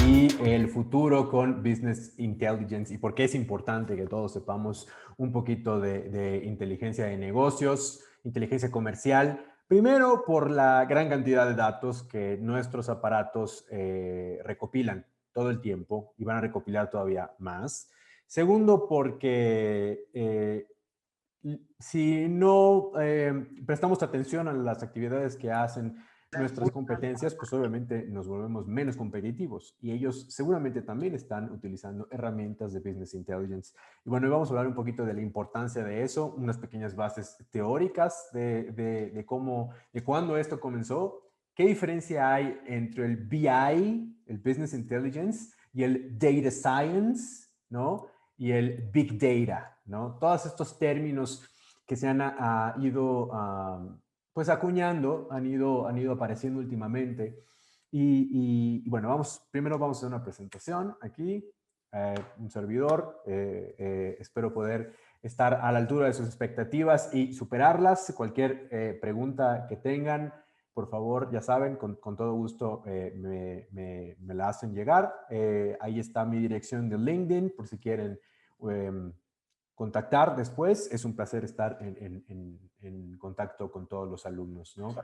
y el futuro con Business Intelligence y por qué es importante que todos sepamos un poquito de inteligencia de negocios, inteligencia comercial. Primero, por la gran cantidad de datos que nuestros aparatos recopilan todo el tiempo y van a recopilar todavía más. Segundo, porque si no prestamos atención a las actividades que hacen nuestras competencias, pues obviamente nos volvemos menos competitivos y ellos seguramente también están utilizando herramientas de Business Intelligence. Y bueno, hoy vamos a hablar un poquito de la importancia de eso, unas pequeñas bases teóricas de cómo, de cuándo esto comenzó, qué diferencia hay entre el BI, el Business Intelligence, y el Data Science, ¿no? Y el Big Data, ¿no? Todos estos términos que se han ido pues acuñando, han ido apareciendo últimamente. Bueno, primero vamos a hacer una presentación aquí, un servidor, espero poder estar a la altura de sus expectativas y superarlas. Cualquier pregunta que tengan, por favor, ya saben, con todo gusto me la hacen llegar. Ahí está mi dirección de LinkedIn, por si quieren contactar después. Es un placer estar en contacto con todos los alumnos, ¿no?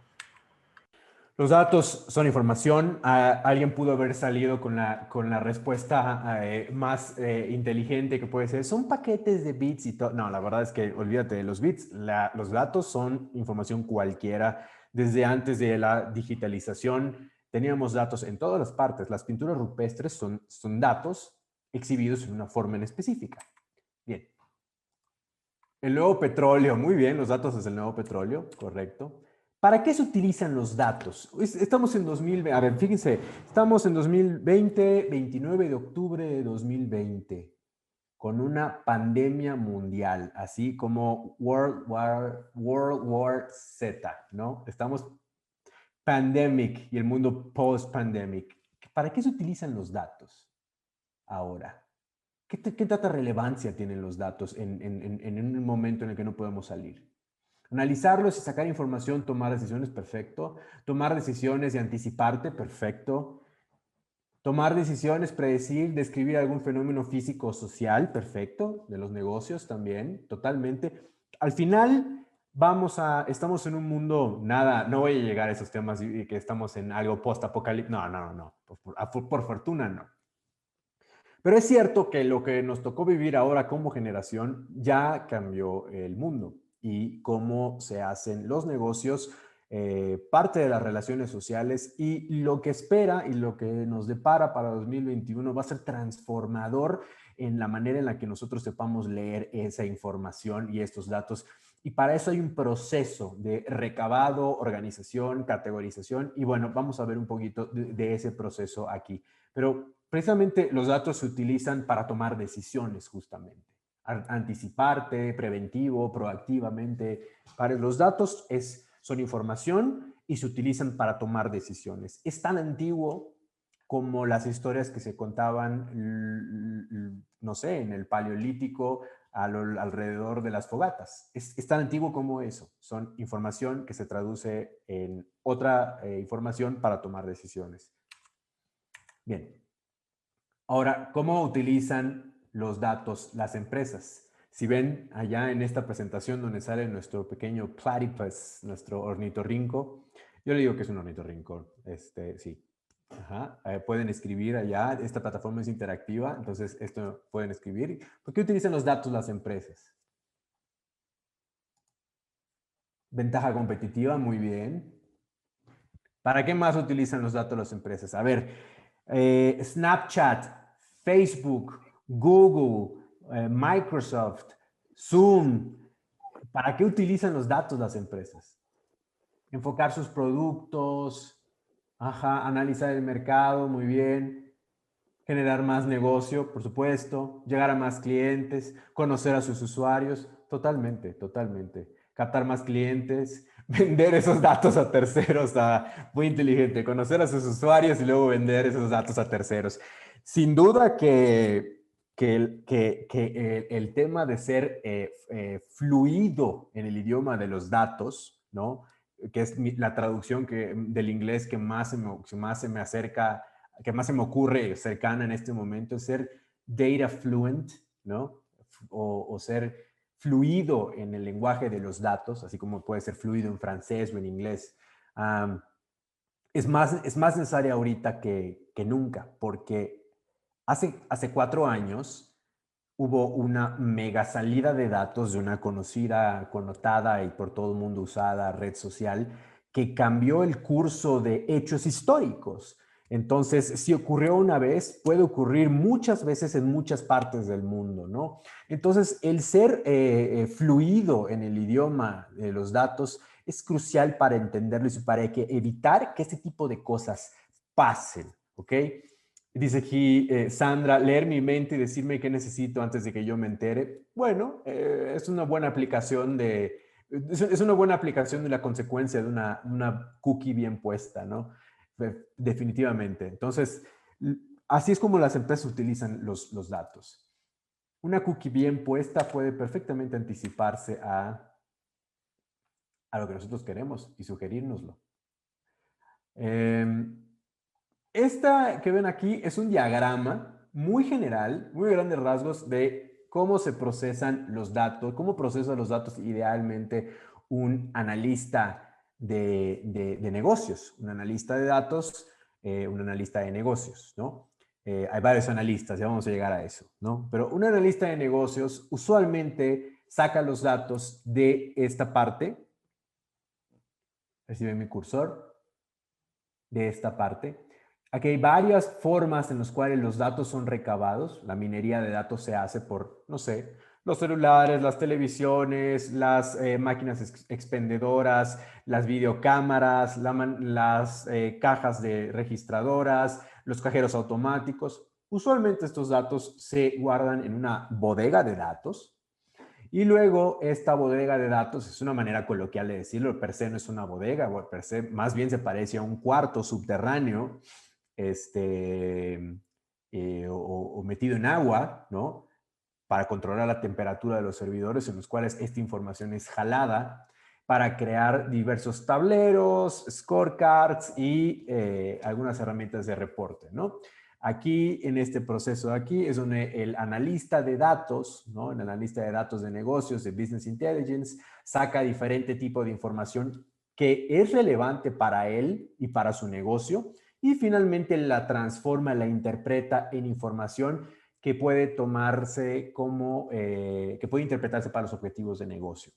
Los datos son información. Alguien pudo haber salido con la respuesta más inteligente que puede ser. Son paquetes de bits y todo. No, la verdad es que olvídate de los bits. Los datos son información cualquiera. Desde antes de la digitalización teníamos datos en todas las partes. Las pinturas rupestres son datos exhibidos en una forma en específica. Bien. El nuevo petróleo, muy bien, los datos es el nuevo petróleo, correcto. ¿Para qué se utilizan los datos? Estamos en 2020, a ver, fíjense, estamos en 2020, 29 de octubre de 2020, con una pandemia mundial, así como World War Z, ¿no? Estamos pandemic y el mundo post-pandemic. ¿Para qué se utilizan los datos ahora? ¿Qué tanta relevancia tienen los datos en un momento en el que no podemos salir? Analizarlos y sacar información, tomar decisiones, perfecto. Tomar decisiones y anticiparte, perfecto. Tomar decisiones, predecir, describir algún fenómeno físico o social, perfecto. De los negocios también, totalmente. Al final, estamos en un mundo, no voy a llegar a esos temas y que estamos en algo post-apocalíptico. No. Por fortuna, no. Pero es cierto que lo que nos tocó vivir ahora como generación ya cambió el mundo y cómo se hacen los negocios, parte de las relaciones sociales y lo que espera y lo que nos depara para 2021 va a ser transformador en la manera en la que nosotros sepamos leer esa información y estos datos. Y para eso hay un proceso de recabado, organización, categorización y bueno, vamos a ver un poquito de ese proceso aquí. Pero precisamente los datos se utilizan para tomar decisiones justamente. Anticiparte, preventivo, proactivamente. Para los datos son información y se utilizan para tomar decisiones. Es tan antiguo como las historias que se contaban, no sé, en el Paleolítico alrededor de las fogatas. Es tan antiguo como eso. Son información que se traduce en otra información para tomar decisiones. Bien. Ahora, ¿cómo utilizan los datos las empresas? Si ven allá en esta presentación donde sale nuestro pequeño platypus, nuestro ornitorrinco, yo le digo que es un ornitorrinco, sí. Ajá. Pueden escribir allá, esta plataforma es interactiva, entonces esto pueden escribir. ¿Por qué utilizan los datos las empresas? Ventaja competitiva, muy bien. ¿Para qué más utilizan los datos las empresas? A ver, Snapchat, Facebook, Google, Microsoft, Zoom. ¿Para qué utilizan los datos las empresas? Enfocar sus productos, analizar el mercado, muy bien. Generar más negocio, por supuesto. Llegar a más clientes, conocer a sus usuarios. Totalmente, totalmente. Captar más clientes, vender esos datos a terceros, muy inteligente, conocer a sus usuarios y luego vender esos datos a terceros. Sin duda que el tema de ser fluido en el idioma de los datos, ¿no? Que es la traducción del inglés que más se me acerca que más se me ocurre cercana en este momento es ser data fluent, ¿no? O ser fluido en el lenguaje de los datos, así como puede ser fluido en francés o en inglés. Es más necesaria ahorita que nunca, porque hace 4 años hubo una mega salida de datos de una conocida, connotada y por todo el mundo usada red social que cambió el curso de hechos históricos. Entonces, si ocurrió una vez, puede ocurrir muchas veces en muchas partes del mundo, ¿no? Entonces, el ser fluido en el idioma de los datos es crucial para entenderlo y para evitar que este tipo de cosas pasen, ¿ok? Dice aquí Sandra, leer mi mente y decirme qué necesito antes de que yo me entere. Bueno, es una buena aplicación es una buena aplicación de la consecuencia de una cookie bien puesta, ¿no? Definitivamente. Entonces, así es como las empresas utilizan los datos. Una cookie bien puesta puede perfectamente anticiparse a lo que nosotros queremos y sugerirnoslo. Esta que ven aquí es un diagrama muy general, muy grandes rasgos de cómo se procesan los datos, cómo procesa los datos idealmente un analista de negocios, un analista de datos, un analista de negocios, ¿no? Hay varios analistas, ya vamos a llegar a eso, ¿no? Pero un analista de negocios usualmente saca los datos de esta parte, recibe mi cursor, de esta parte. Aquí hay varias formas en las cuales los datos son recabados. La minería de datos se hace por, no sé, los celulares, las televisiones, las máquinas expendedoras, las videocámaras, las cajas de registradoras, los cajeros automáticos. Usualmente estos datos se guardan en una bodega de datos. Y luego esta bodega de datos, es una manera coloquial de decirlo, per se no es una bodega, per se más bien se parece a un cuarto subterráneo o metido en agua, ¿no? Para controlar la temperatura de los servidores en los cuales esta información es jalada para crear diversos tableros, scorecards y algunas herramientas de reporte, ¿no? Aquí, en este proceso de aquí, es donde el analista de datos, ¿no? El analista de datos de negocios, de Business Intelligence, saca diferente tipo de información que es relevante para él y para su negocio y finalmente la transforma, la interpreta en información que puede tomarse como, que puede interpretarse para los objetivos de negocio.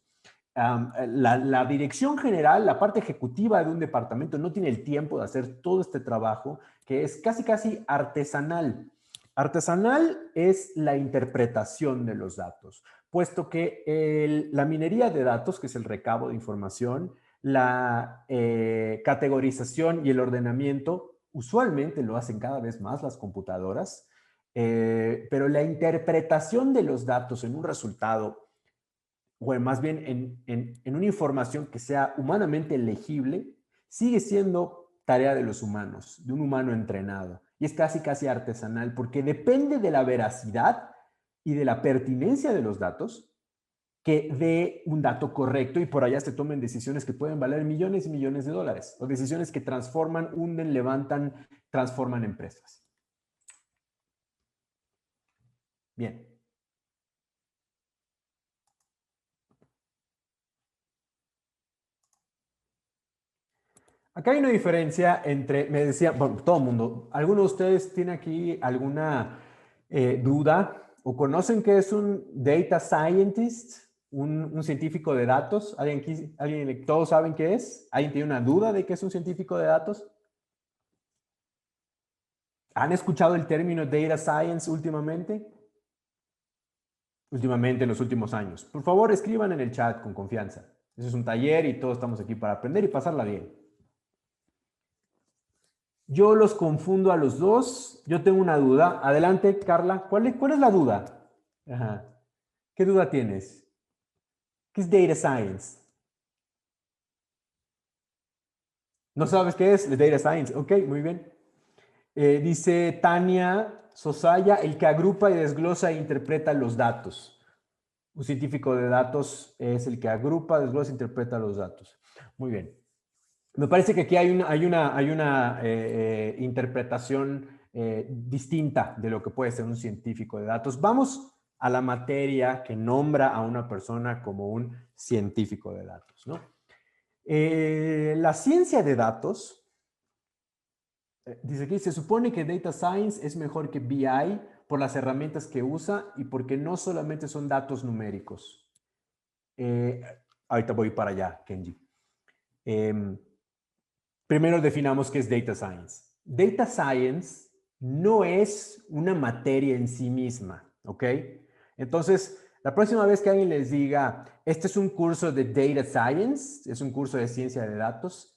La dirección general, la parte ejecutiva de un departamento no tiene el tiempo de hacer todo este trabajo que es casi artesanal. Artesanal es la interpretación de los datos, puesto que la minería de datos, que es el recabo de información, la categorización y el ordenamiento, usualmente lo hacen cada vez más las computadoras, pero la interpretación de los datos en un resultado o más bien en una información que sea humanamente legible, sigue siendo tarea de los humanos, de un humano entrenado. Y es casi artesanal porque depende de la veracidad y de la pertinencia de los datos que dé un dato correcto y por allá se tomen decisiones que pueden valer millones y millones de dólares o decisiones que transforman, hunden, levantan, transforman empresas. Bien. Acá hay una diferencia entre, me decía, bueno, todo el mundo, ¿alguno de ustedes tiene aquí alguna duda o conocen qué es un data scientist, un científico de datos? ¿Todos saben qué es? ¿Alguien tiene una duda de qué es un científico de datos? ¿Han escuchado el término data science últimamente? Últimamente, en los últimos años. Por favor, escriban en el chat con confianza. Eso es un taller y todos estamos aquí para aprender y pasarla bien. Yo los confundo a los dos. Yo tengo una duda. Adelante, Carla. ¿Cuál es la duda? Ajá. ¿Qué duda tienes? ¿Qué es data science? ¿No sabes qué es data science? Ok, muy bien. Dice Tania Sosaya, el que agrupa y desglosa e interpreta los datos. Un científico de datos es el que agrupa, desglosa e interpreta los datos. Muy bien. Me parece que aquí hay una interpretación distinta de lo que puede ser un científico de datos. Vamos a la materia que nombra a una persona como un científico de datos, ¿no? La ciencia de datos, dice aquí, se supone que Data Science es mejor que BI por las herramientas que usa y porque no solamente son datos numéricos. Eh, Ahorita voy para allá, Kenji. Primero definamos qué es Data Science. Data Science no es una materia en sí misma, ¿ok? Entonces, la próxima vez que alguien les diga, este es un curso de Data Science, es un curso de ciencia de datos,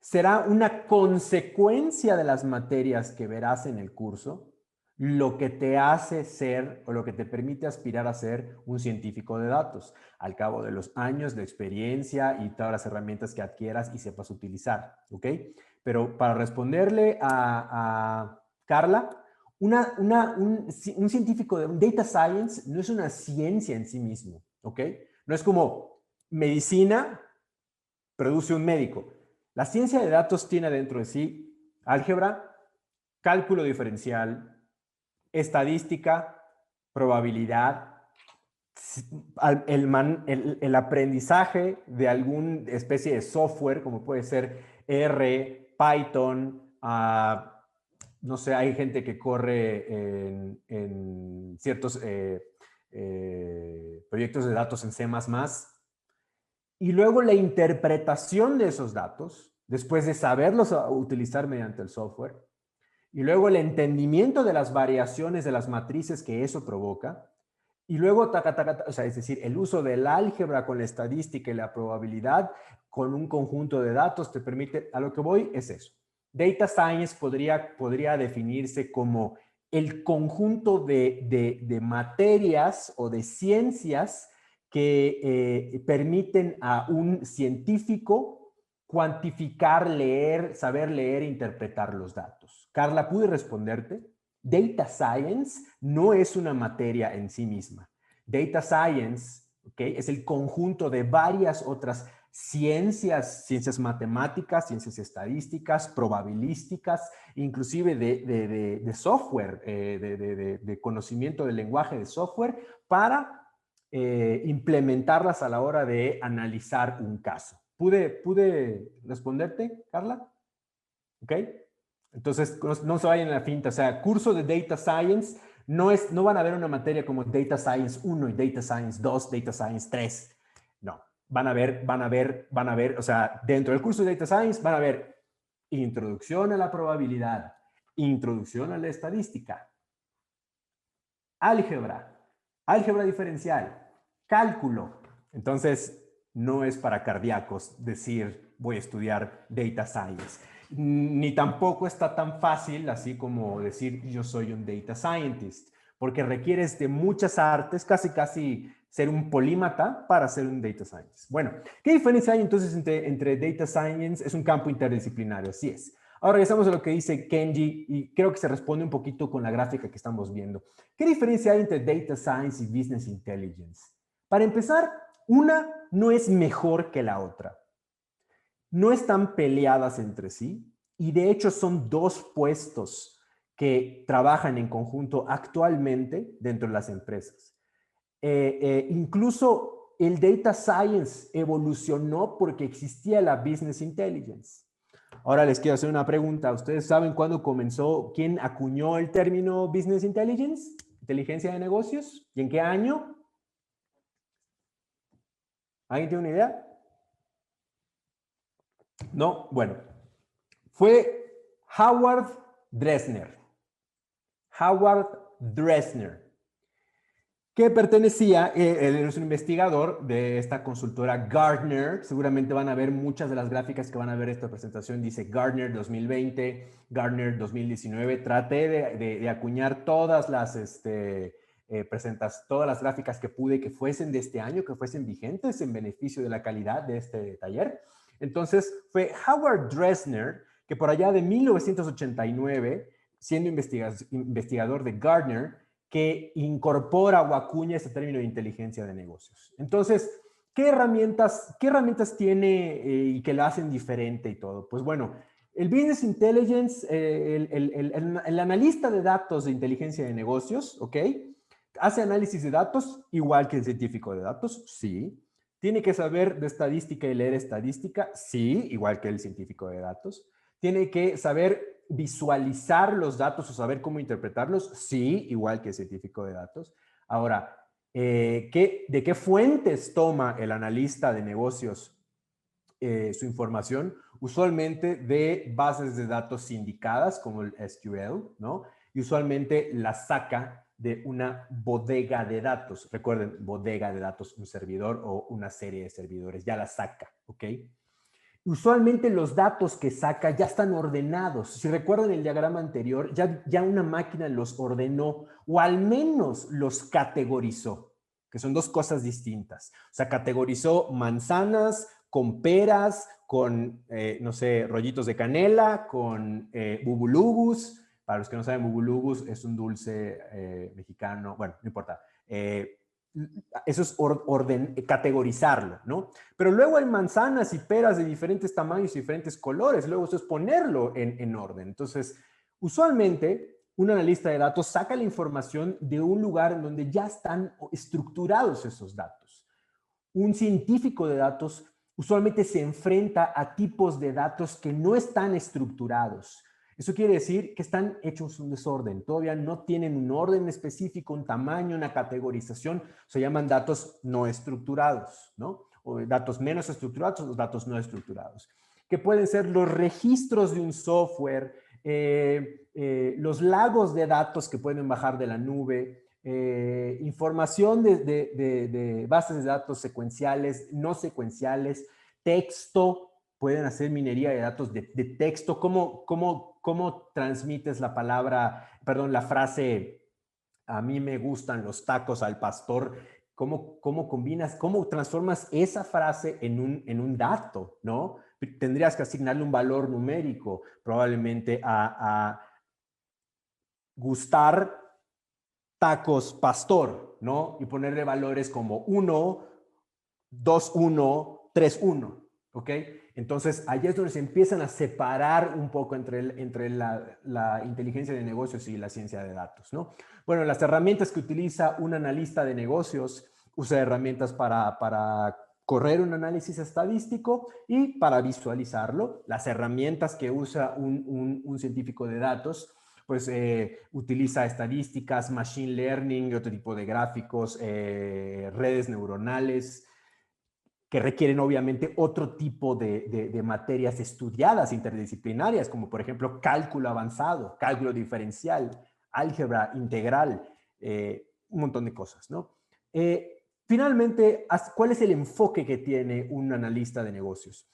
será una consecuencia de las materias que verás en el curso lo que te hace ser o lo que te permite aspirar a ser un científico de datos al cabo de los años de experiencia y todas las herramientas que adquieras y sepas utilizar, ¿ok? Pero para responderle a Carla, un científico de un data science no es una ciencia en sí mismo, ¿ok? No es como medicina produce un médico. La ciencia de datos tiene dentro de sí álgebra, cálculo diferencial, estadística, probabilidad, el aprendizaje de alguna especie de software, como puede ser R, Python, no sé, hay gente que corre en ciertos proyectos de datos en C++, y luego la interpretación de esos datos, después de saberlos utilizar mediante el software, y luego el entendimiento de las variaciones de las matrices que eso provoca, y luego, o sea, es decir, el uso del álgebra con la estadística y la probabilidad con un conjunto de datos te permite, a lo que voy es eso. Data Science podría definirse como el conjunto de materias o de ciencias que permiten a un científico cuantificar, leer, saber leer e interpretar los datos. Carla, ¿pude responderte? Data Science no es una materia en sí misma. Data Science, ¿okay?, es el conjunto de varias otras ciencias matemáticas, ciencias estadísticas, probabilísticas, inclusive de software, de conocimiento del lenguaje de software para implementarlas a la hora de analizar un caso. ¿Pude responderte, Carla? ¿Ok? Entonces, no se vayan a la finta. O sea, curso de Data Science no van a ver una materia como Data Science 1 y Data Science 2, Data Science 3. No, van a ver, o sea, dentro del curso de Data Science van a ver introducción a la probabilidad, introducción a la estadística, álgebra, álgebra diferencial, cálculo. Entonces, no es para cardíacos decir voy a estudiar Data Science. Ni tampoco está tan fácil así como decir yo soy un Data Scientist, porque requieres de muchas artes, casi ser un polímata para ser un Data Scientist. Bueno, ¿qué diferencia hay entonces entre Data Science? Es un campo interdisciplinario, así es. Ahora regresamos a lo que dice Kenji y creo que se responde un poquito con la gráfica que estamos viendo. ¿Qué diferencia hay entre Data Science y Business Intelligence? Para empezar, una no es mejor que la otra. No están peleadas entre sí y de hecho son dos puestos que trabajan en conjunto actualmente dentro de las empresas. Incluso el Data Science evolucionó porque existía la Business Intelligence. Ahora les quiero hacer una pregunta. ¿Ustedes saben cuándo comenzó, quién acuñó el término Business Intelligence? ¿Inteligencia de negocios? ¿Y en qué año? ¿Alguien tiene una idea? No, bueno, fue Howard Dresner. Howard Dresner, que pertenecía, él es un investigador de esta consultora Gartner. Seguramente van a ver muchas de las gráficas que van a ver esta presentación. Dice Gartner 2020, Gartner 2019. Traté de acuñar todas las todas las gráficas que pude que fuesen de este año, que fuesen vigentes en beneficio de la calidad de este taller. Entonces fue Howard Dresner que por allá de 1989, siendo investigador de Gartner, que incorpora o acuña este término de inteligencia de negocios. Entonces, ¿qué herramientas tiene y que lo hacen diferente y todo? Pues bueno, el Business Intelligence, el analista de datos de inteligencia de negocios, ¿ok? ¿Hace análisis de datos igual que el científico de datos? Sí. ¿Tiene que saber de estadística y leer estadística? Sí, igual que el científico de datos. ¿Tiene que saber visualizar los datos o saber cómo interpretarlos? Sí, igual que el científico de datos. Ahora, ¿de qué fuentes toma el analista de negocios su información? Usualmente de bases de datos sindicadas, como el SQL, ¿no? Y usualmente la saca de una bodega de datos. Recuerden, bodega de datos, un servidor o una serie de servidores, ya la saca, ¿ok? Usualmente los datos que saca ya están ordenados. Si recuerdan el diagrama anterior, ya una máquina los ordenó o al menos los categorizó, que son dos cosas distintas. O sea, categorizó manzanas con peras, con, no sé, rollitos de canela, con bubulubus. Para los que no saben, bubulubus es un dulce mexicano. Bueno, no importa. Eso es categorizarlo, ¿no? Pero luego hay manzanas y peras de diferentes tamaños y diferentes colores. Luego eso es ponerlo en orden. Entonces, usualmente, un analista de datos saca la información de un lugar en donde ya están estructurados esos datos. Un científico de datos usualmente se enfrenta a tipos de datos que no están estructurados. Eso quiere decir que están hechos un desorden, todavía no tienen un orden específico, un tamaño, una categorización, se llaman datos no estructurados, ¿no? O datos menos estructurados o datos no estructurados, que pueden ser los registros de un software, los lagos de datos que pueden bajar de la nube, información de bases de datos secuenciales, no secuenciales, texto, pueden hacer minería de datos de texto, cómo transmites la palabra, perdón, la frase, a mí me gustan los tacos al pastor, cómo combinas, cómo transformas esa frase en un dato, ¿no? Tendrías que asignarle un valor numérico, probablemente a gustar tacos pastor, ¿no? Y ponerle valores como 1, 2, 1, 3, 1, ¿ok? Entonces, ahí es donde se empiezan a separar un poco entre la inteligencia de negocios y la ciencia de datos, ¿no? Bueno, las herramientas que utiliza un analista de negocios, usa herramientas para correr un análisis estadístico y para visualizarlo. Las herramientas que usa un científico de datos, pues utiliza estadísticas, machine learning, otro tipo de gráficos, redes neuronales, que requieren obviamente otro tipo de materias estudiadas interdisciplinarias, como por ejemplo cálculo avanzado, cálculo diferencial, álgebra integral, un montón de cosas, ¿no? Finalmente, ¿cuál es el enfoque que tiene un analista de negocios?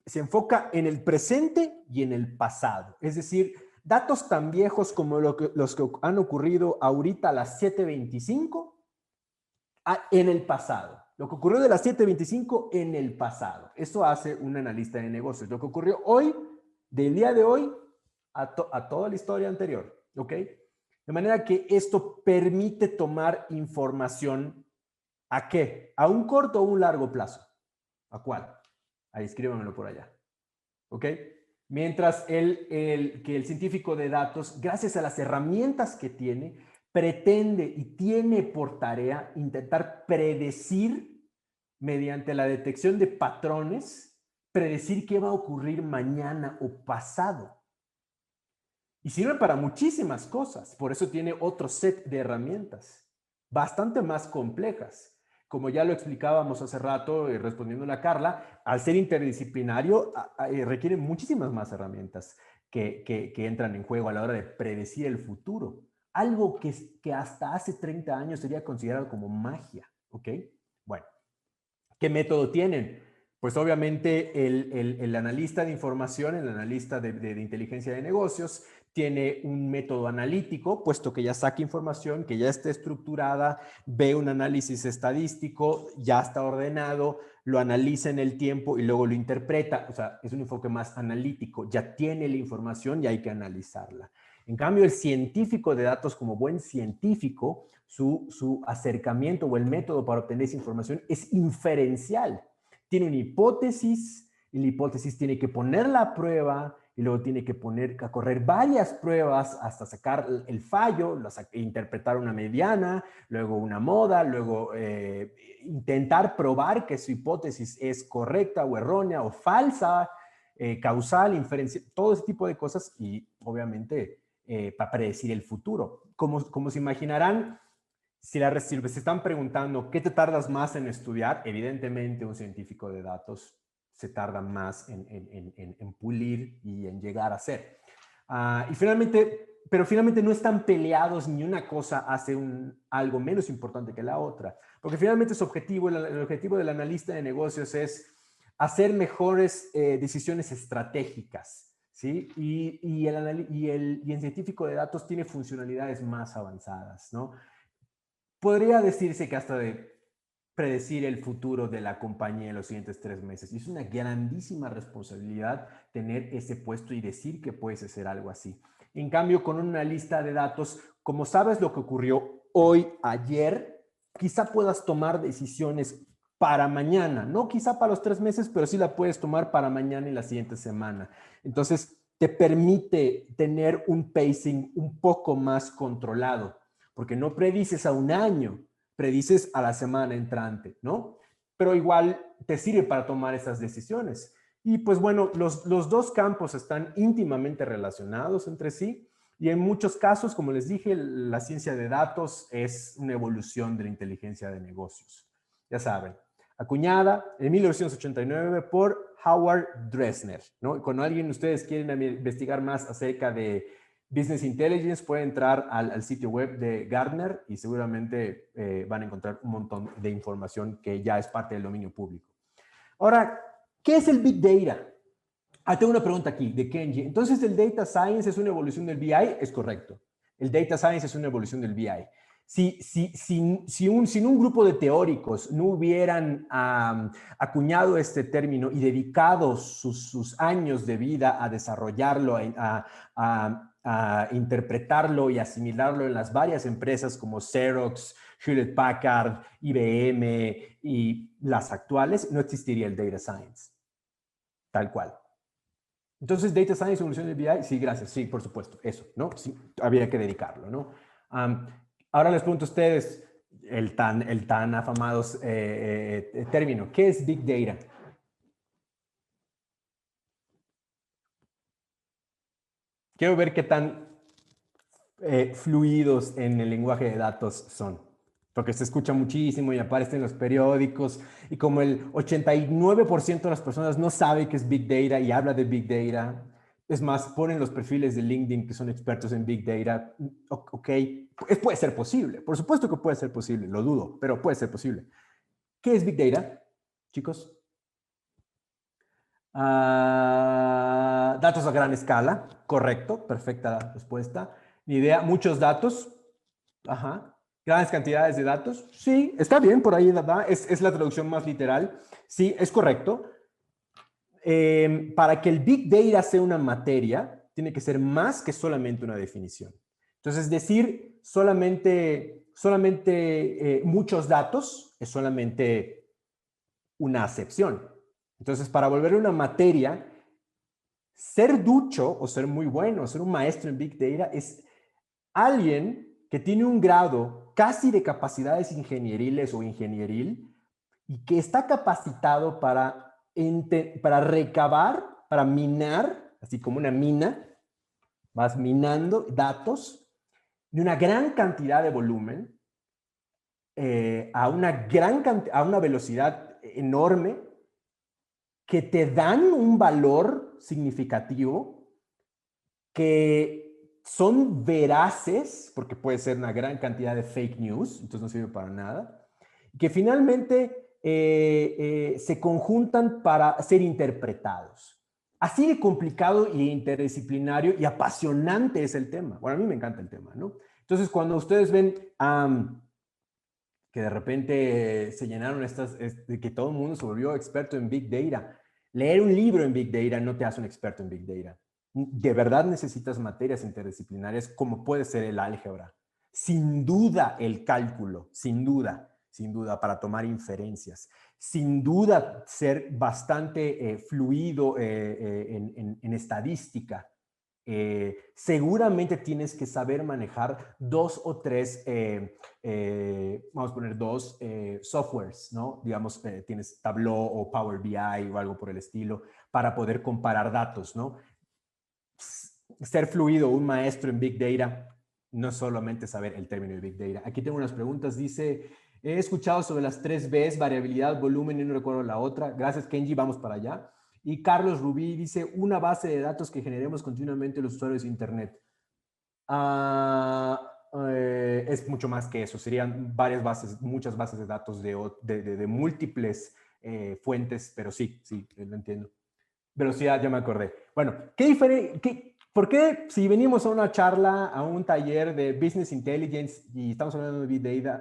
Se enfoca en el presente y en el pasado, es decir, datos tan viejos como los que han ocurrido ahorita a las 7:25 en el pasado. Lo que ocurrió de las 7:25 en el pasado. Eso hace un analista de negocios. Lo que ocurrió hoy, del día de hoy, a toda la historia anterior. ¿Ok? De manera que esto permite tomar información ¿a qué? ¿A un corto o un largo plazo? ¿A cuál? Ahí escríbanmelo por allá. ¿Ok? Mientras que el científico de datos, gracias a las herramientas que tiene, pretende y tiene por tarea intentar predecir mediante la detección de patrones, predecir qué va a ocurrir mañana o pasado. Y sirve para muchísimas cosas, por eso tiene otro set de herramientas, bastante más complejas. Como ya lo explicábamos hace rato, respondiendo a Carla, al ser interdisciplinario requiere muchísimas más herramientas que entran en juego a la hora de predecir el futuro. Algo que hasta hace 30 años sería considerado como magia, ¿ok? Bueno, ¿qué método tienen? Pues obviamente el analista de información, el analista de inteligencia de negocios, tiene un método analítico, puesto que ya saca información, que ya está estructurada, ve un análisis estadístico, ya está ordenado, lo analiza en el tiempo y luego lo interpreta. O sea, es un enfoque más analítico, ya tiene la información y hay que analizarla. En cambio, el científico de datos, como buen científico, su acercamiento o el método para obtener esa información es inferencial. Tiene una hipótesis y la hipótesis tiene que ponerla a prueba y luego tiene que poner a correr varias pruebas hasta sacar el fallo, interpretar una mediana, luego una moda, luego intentar probar que su hipótesis es correcta o errónea o falsa, causal, inferencial, todo ese tipo de cosas y obviamente para predecir el futuro. Como se imaginarán, si se están preguntando qué te tardas más en estudiar, evidentemente un científico de datos se tarda más en pulir y en llegar a ser. Pero finalmente no están peleados, ni una cosa hace algo menos importante que la otra, porque finalmente su objetivo, el objetivo del analista de negocios es hacer mejores decisiones estratégicas, ¿sí? Y el científico de datos tiene funcionalidades más avanzadas, ¿no? Podría decirse que hasta de predecir el futuro de la compañía en los siguientes 3 meses. Y es una grandísima responsabilidad tener ese puesto y decir que puedes hacer algo así. En cambio, con una lista de datos, como sabes lo que ocurrió hoy, ayer, quizá puedas tomar decisiones para mañana. No quizá para los 3 meses, pero sí la puedes tomar para mañana y la siguiente semana. Entonces, te permite tener un pacing un poco más controlado, porque no predices a un año, predices a la semana entrante, ¿no? Pero igual te sirve para tomar esas decisiones. Y pues bueno, los dos campos están íntimamente relacionados entre sí y en muchos casos, como les dije, la ciencia de datos es una evolución de la inteligencia de negocios. Ya saben, acuñada en 1989 por Howard Dresner, ¿no? Cuando alguien de ustedes quieren investigar más acerca de Business Intelligence, puede entrar al sitio web de Gartner y seguramente van a encontrar un montón de información que ya es parte del dominio público. Ahora, ¿qué es el Big Data? Tengo una pregunta aquí de Kenji. Entonces, ¿el Data Science es una evolución del BI? Es correcto. El Data Science es una evolución del BI. Si un grupo de teóricos no hubieran acuñado este término y dedicado sus años de vida a desarrollarlo, a interpretarlo y asimilarlo en las varias empresas como Xerox, Hewlett Packard, IBM y las actuales, no existiría el Data Science. Tal cual. Entonces, Data Science, evolución del BI, sí, gracias, sí, por supuesto, eso, ¿no? Sí, había que dedicarlo, ¿no? Ahora les pregunto a ustedes el tan afamado término, ¿qué es Big Data? Quiero ver qué tan fluidos en el lenguaje de datos son, porque se escucha muchísimo y aparece en los periódicos y como el 89% de las personas no sabe qué es Big Data y habla de Big Data, es más, ponen los perfiles de LinkedIn que son expertos en Big Data, ok, puede ser posible, por supuesto que puede ser posible, lo dudo, pero puede ser posible. ¿Qué es Big Data, chicos? Datos a gran escala, correcto, perfecta respuesta. Ni idea, muchos datos, ajá. Grandes cantidades de datos, sí, está bien, por ahí es la traducción más literal, sí, es correcto. Para que el Big Data sea una materia, tiene que ser más que solamente una definición. Entonces, decir solamente muchos datos es solamente una acepción. Entonces, para volver una materia, ser ducho o ser muy bueno, ser un maestro en Big Data es alguien que tiene un grado casi de capacidades ingenieriles o ingenieril y que está capacitado para recabar, para minar, así como una mina, vas minando datos de una gran cantidad de volumen a una velocidad enorme que te dan un valor significativo, que son veraces, porque puede ser una gran cantidad de fake news, entonces no sirve para nada, que finalmente se conjuntan para ser interpretados. Así de complicado y interdisciplinario y apasionante es el tema. Bueno, a mí me encanta el tema, ¿no? Entonces, cuando ustedes ven que de repente se llenaron que todo el mundo se volvió experto en Big Data. Leer un libro en Big Data no te hace un experto en Big Data. de verdad necesitas materias interdisciplinarias como puede ser el álgebra. Sin duda el cálculo, sin duda, para tomar inferencias. Sin duda ser bastante fluido en estadística. Seguramente tienes que saber manejar 2 o 3, vamos a poner 2 softwares, ¿no? Digamos, tienes Tableau o Power BI o algo por el estilo para poder comparar datos, ¿no? Ser fluido, un maestro en Big Data, no solamente saber el término de Big Data. Aquí tengo unas preguntas, dice, he escuchado sobre las 3 Bs, variabilidad, volumen, y no recuerdo la otra. Gracias, Kenji, vamos para allá. Y Carlos Rubí dice, una base de datos que generemos continuamente los usuarios de Internet. Es mucho más que eso, serían varias bases, muchas bases de datos de múltiples fuentes, pero sí, lo entiendo. Velocidad, ya me acordé. Bueno, ¿por qué si venimos a una charla, a un taller de Business Intelligence y estamos hablando de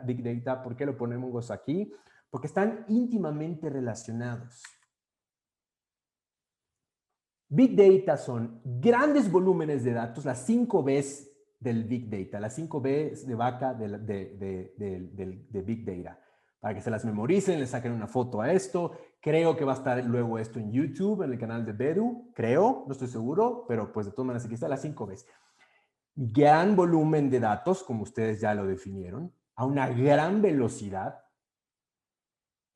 Big Data, ¿por qué lo ponemos aquí? Porque están íntimamente relacionados. Big Data son grandes volúmenes de datos, las 5 Bs del Big Data, las 5 Bs de vaca de Big Data. Para que se las memoricen, le saquen una foto a esto. Creo que va a estar luego esto en YouTube, en el canal de Bedu. Creo, no estoy seguro, pero pues de todas maneras aquí está las 5 Bs. Gran volumen de datos, como ustedes ya lo definieron, a una gran velocidad.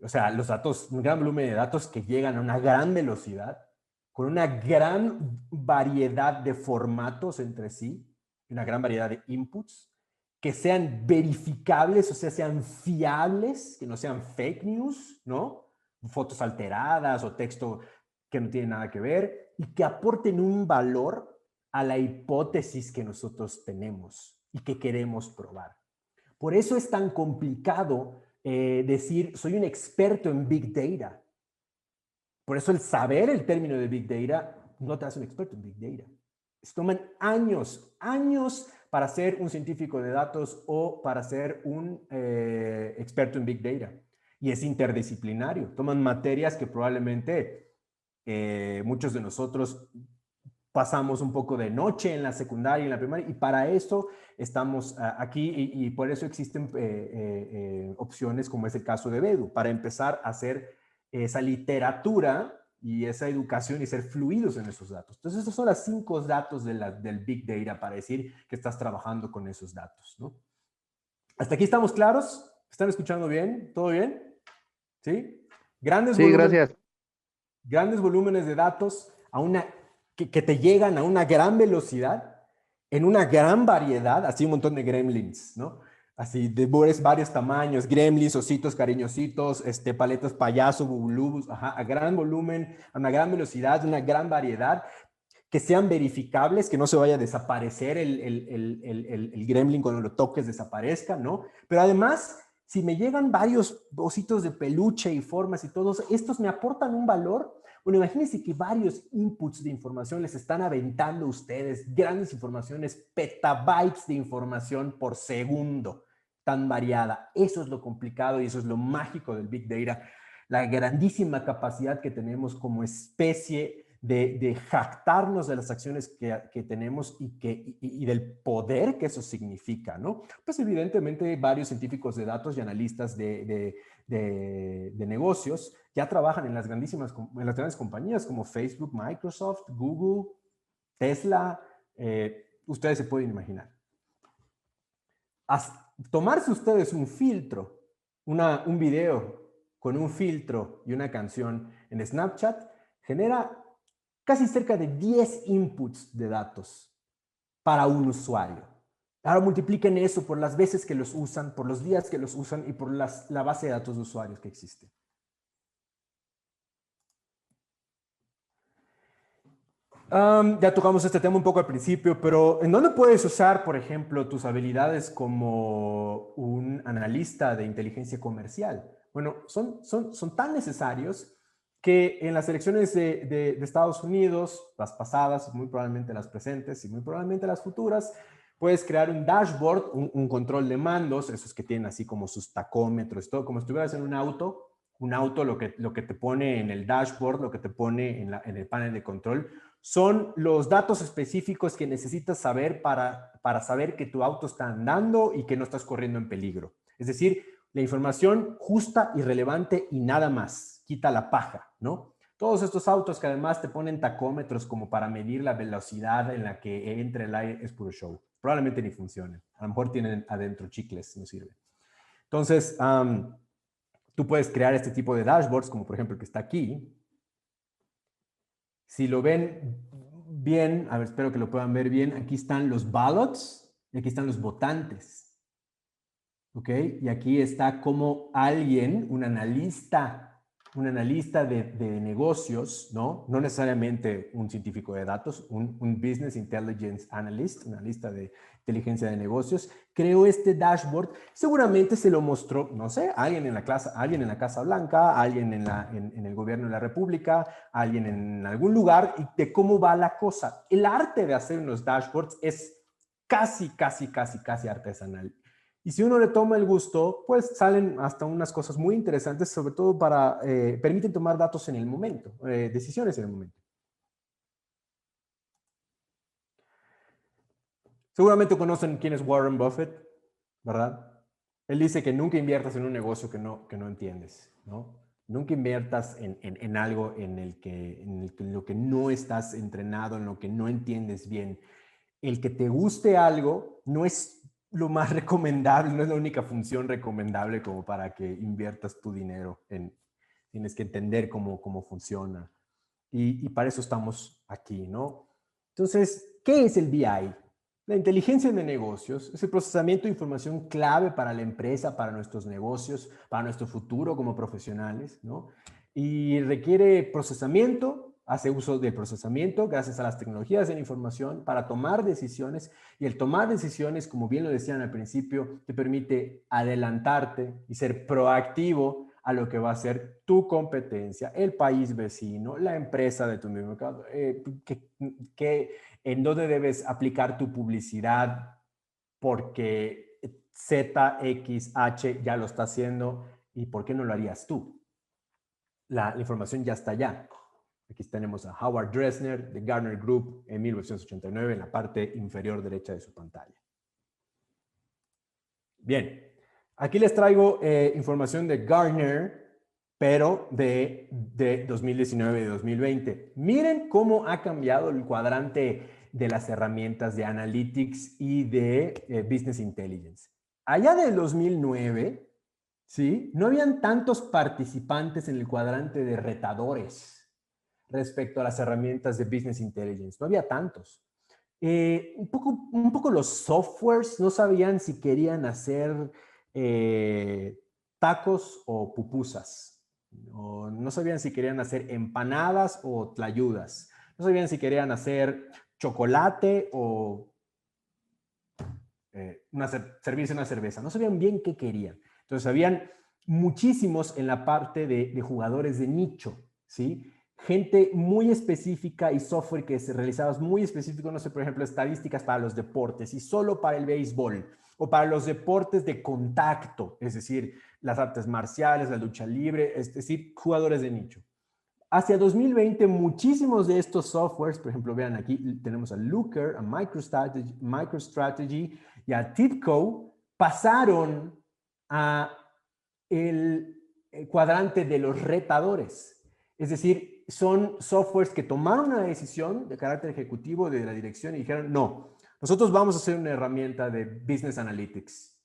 O sea, los datos, un gran volumen de datos que llegan a una gran velocidad, con una gran variedad de formatos entre sí, una gran variedad de inputs, que sean verificables, o sea, sean fiables, que no sean fake news, ¿no? Fotos alteradas o texto que no tiene nada que ver, y que aporten un valor a la hipótesis que nosotros tenemos y que queremos probar. Por eso es tan complicado decir, soy un experto en Big Data. Por eso el saber el término de Big Data no te hace un experto en Big Data. Se toman años para ser un científico de datos o para ser un experto en Big Data. Y es interdisciplinario. Toman materias que probablemente muchos de nosotros pasamos un poco de noche en la secundaria y en la primaria, y para eso estamos aquí y por eso existen opciones como es el caso de Bedu, para empezar a hacer esa literatura y esa educación y ser fluidos en esos datos. Entonces, esos son los 5 datos del Big Data para decir que estás trabajando con esos datos, ¿no? ¿Hasta aquí estamos claros? ¿Están escuchando bien? ¿Todo bien? ¿Sí? Sí, gracias. Grandes volúmenes de datos a que te llegan a una gran velocidad, en una gran variedad, así un montón de gremlins, ¿no? Así de varios tamaños, gremlins, ositos, cariñositos, paletas payaso, bubulubus, a gran volumen, a una gran velocidad, una gran variedad, que sean verificables, que no se vaya a desaparecer el gremlin cuando lo toques, desaparezca, ¿no? Pero además, si me llegan varios ositos de peluche y formas y todos, estos me aportan un valor. Bueno, imagínense que varios inputs de información les están aventando a ustedes, grandes informaciones, petabytes de información por segundo, tan variada. Eso es lo complicado y eso es lo mágico del Big Data, la grandísima capacidad que tenemos como especie de jactarnos de las acciones que tenemos y del poder que eso significa, ¿no? Pues evidentemente varios científicos de datos y analistas de negocios ya trabajan en las grandes compañías como Facebook, Microsoft, Google, Tesla, ustedes se pueden imaginar. Tomarse ustedes un filtro, un video con un filtro y una canción en Snapchat genera casi cerca de 10 inputs de datos para un usuario. Ahora multipliquen eso por las veces que los usan, por los días que los usan y por la base de datos de usuarios que existe. Ya tocamos este tema un poco al principio, pero ¿en dónde puedes usar, por ejemplo, tus habilidades como un analista de inteligencia comercial? Bueno, son tan necesarios que en las elecciones de Estados Unidos, las pasadas, muy probablemente las presentes y muy probablemente las futuras, puedes crear un dashboard, un control de mandos, esos que tienen así como sus tacómetros, todo como si estuvieras en un auto, un auto, lo que te pone en el dashboard, lo que te pone en el panel de control, son los datos específicos que necesitas saber para saber que tu auto está andando y que no estás corriendo en peligro. Es decir, la información justa y relevante y nada más. Quita la paja, ¿no? Todos estos autos que además te ponen tacómetros como para medir la velocidad en la que entra el aire es puro show. Probablemente ni funcionen. A lo mejor tienen adentro chicles, no sirve. Entonces, tú puedes crear este tipo de dashboards, como por ejemplo el que está aquí. Si lo ven bien, a ver, espero que lo puedan ver bien, aquí están los ballots y aquí están los votantes. ¿Ok? Y aquí está como alguien, un analista de negocios, ¿no? No necesariamente un científico de datos, un Business Intelligence Analyst, un analista de inteligencia de negocios, creó este dashboard. Seguramente se lo mostró, no sé, alguien en la Casa Blanca, alguien en el gobierno de la República, alguien en algún lugar, y de cómo va la cosa. El arte de hacer unos dashboards es casi artesanal. Y si uno le toma el gusto, pues salen hasta unas cosas muy interesantes, sobre todo permiten tomar datos en el momento, decisiones en el momento. Seguramente conocen quién es Warren Buffett, ¿verdad? Él dice que nunca inviertas en un negocio que no entiendes, ¿no? Nunca inviertas en algo en lo que no estás entrenado, en lo que no entiendes bien. El que te guste algo no es lo más recomendable, no es la única función recomendable como para que inviertas tu dinero tienes que entender cómo funciona. Y para eso estamos aquí, ¿no? Entonces, ¿qué es el BI? La inteligencia de negocios es el procesamiento de información clave para la empresa, para nuestros negocios, para nuestro futuro como profesionales, ¿no? Y requiere procesamiento, hace uso del procesamiento gracias a las tecnologías de la información para tomar decisiones. Y el tomar decisiones, como bien lo decían al principio, te permite adelantarte y ser proactivo a lo que va a ser tu competencia, el país vecino, la empresa de tu mismo mercado, en dónde debes aplicar tu publicidad porque ZXH ya lo está haciendo y por qué no lo harías tú. La información ya está allá. Aquí tenemos a Howard Dresner de Gartner Group en 1989 en la parte inferior derecha de su pantalla. Bien, aquí les traigo información de Gartner, pero de 2019 y 2020. Miren cómo ha cambiado el cuadrante de las herramientas de Analytics y de Business Intelligence. Allá del 2009, ¿sí? No habían tantos participantes en el cuadrante de retadores respecto a las herramientas de Business Intelligence. No había tantos. Un poco los softwares no sabían si querían hacer tacos o pupusas. No sabían si querían hacer empanadas o tlayudas. No sabían si querían hacer chocolate o servirse una cerveza. No sabían bien qué querían. Entonces, habían muchísimos en la parte de jugadores de nicho, ¿sí? Gente muy específica y software que se realizaba muy específico, no sé, por ejemplo, estadísticas para los deportes y solo para el béisbol o para los deportes de contacto, es decir, las artes marciales, la lucha libre, es decir, jugadores de nicho. Hacia 2020, muchísimos de estos softwares, por ejemplo, vean aquí, tenemos a Looker, a MicroStrategy y a TIBCO, pasaron a el cuadrante de los retadores. Es decir, son softwares que tomaron una decisión de carácter ejecutivo de la dirección y dijeron, no, nosotros vamos a hacer una herramienta de Business Analytics